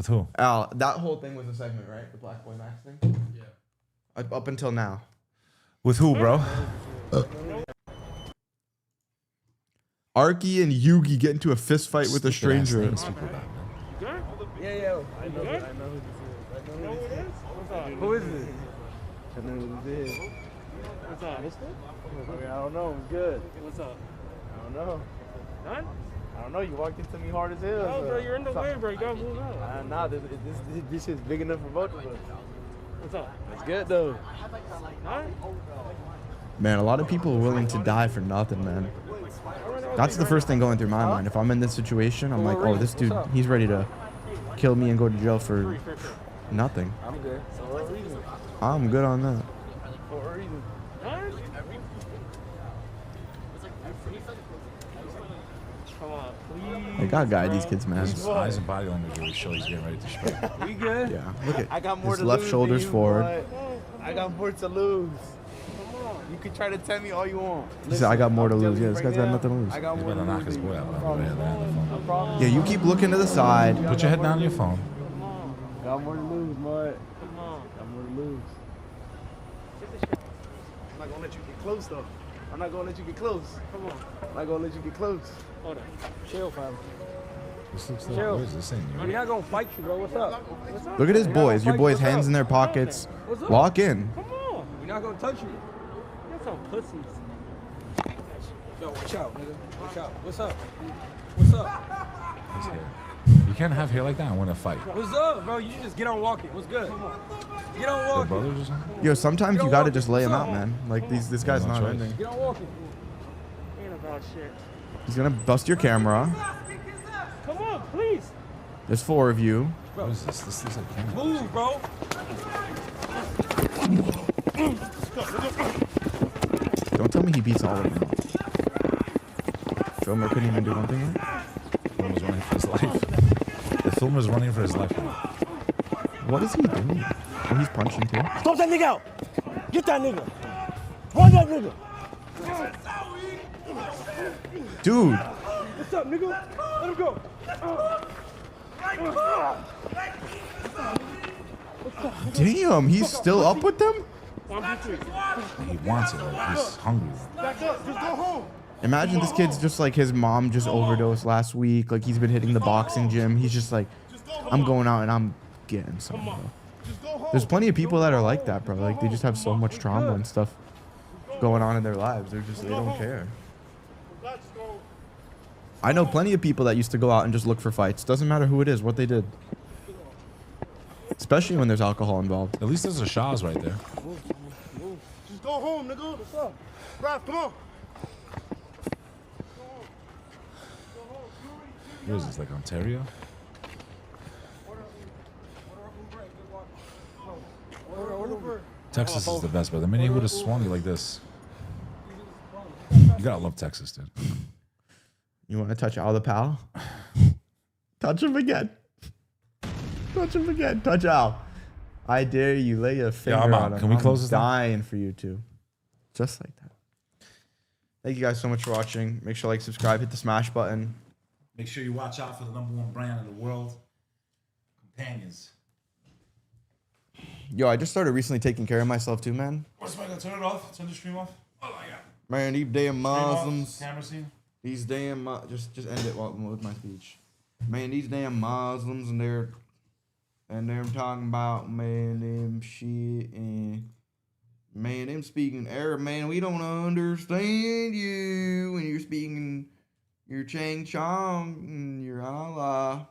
who? Al, that whole thing was a segment, right? The Black Boy Max thing? Yeah. Up until now. With who, bro? Arky and Yugi get into a fist fight with a stranger. Yeah, I know who this is. I know who it is. What's up? Who is this? I know who this is. What's up? I mean, I don't know. It's good. What's up? I don't know. None? I don't know. You walked into me hard as hell. Oh, bro, you're in the way, bro. You gotta move out. Nah, this is big enough for both of us. What's up? It's good, though. None? Man, a lot of people are willing to die for nothing, man. That's the first thing going through my mind. If I'm in this situation, I'm like, oh, this dude, he's ready to kill me and go to jail for nothing. I'm good. For a reason. I'm good on that. For a reason. Come on, please. I gotta guide these kids, man. His eyes and body language really show he's getting ready to strike. We good? Yeah, look at I got more his to left lose shoulder's than you, forward. boy. I got more to lose. You can try to tell me all you want. He said, I got more to lose. Yeah, this guy's got nothing to lose. I got He's more about to to knock lose. his boy out. On the way, on the phone. Yeah, you keep looking to the side. Put your head down on your phone. Got more to lose, mud. Come on. Got more to lose. I'm not gonna let you get close, though. I'm not gonna let you get close. Come on. I'm not gonna let you get close. Hold on. Chill, fam. This looks like, Chill. what is this thing? We're not gonna fight you, bro. What's up? What's up? Look at his We're not boys. gonna Your fight boys' you. What's hands up? in their pockets. What's up? Walk in. Come on. We're not gonna touch you. You're some pussies. Yo, watch out, nigga. Watch out. What's up? What's up? His hair. You can't have hair like that and win a fight. What's up, bro? You just get on walking. What's good? Get on They're walking. brothers or something? Yo, sometimes you gotta just lay him out, man. Like this guy's no not choice. ending. Get on walking. Ain't about shit. He's gonna bust your camera. Come on, please. There's 4 of you. What is this? This looks like camera. Move, bro. Don't tell me he beats all of them. Filmer couldn't even do one thing right. The film was running for his life. The film was running for his life. What is he doing? Oh, he's punching too. Stop that nigga out. Get that nigga. Run that nigga. Dude, What's up, nigga? Let him go. damn, he's still up with them? He wants it. Like, he's hungry. Back up. Just go home. Imagine this kid's just like his mom just overdosed last week. Like he's been hitting the boxing gym. He's just like, I'm going out and I'm getting some, bro. There's plenty of people that are like that, bro. Like they just have so much trauma and stuff going on in their lives. They don't care. I know plenty of people that used to go out and just look for fights. Doesn't matter who it is, what they did. Especially when there's alcohol involved. At least there's a Shaw's right there. Just go home, nigga. What's up? Ralph, come on. What is this, like Ontario? Texas is the best, but the minute he would have swung you like this. You gotta love Texas, dude. You want to touch Al the pal? Touch him again. Touch him again. Touch Al. I dare you. Lay a finger I'm out. on him. Can we close I'm this now? dying for you two. Just like that. Thank you guys so much for watching. Make sure to like, subscribe, hit the smash button. Make sure you watch out for the #1 brand in the world. Companions. Yo, I just started recently taking care of myself too, man. What's my gonna turn it off? Turn the stream off? Oh my god. Man, these damn Muslims. Camera scene. These damn just end it with my speech. Man, these damn Muslims and they're talking about them shit and man, them speaking Arab, man, we don't understand you when you're speaking your Chang Chong and your Allah.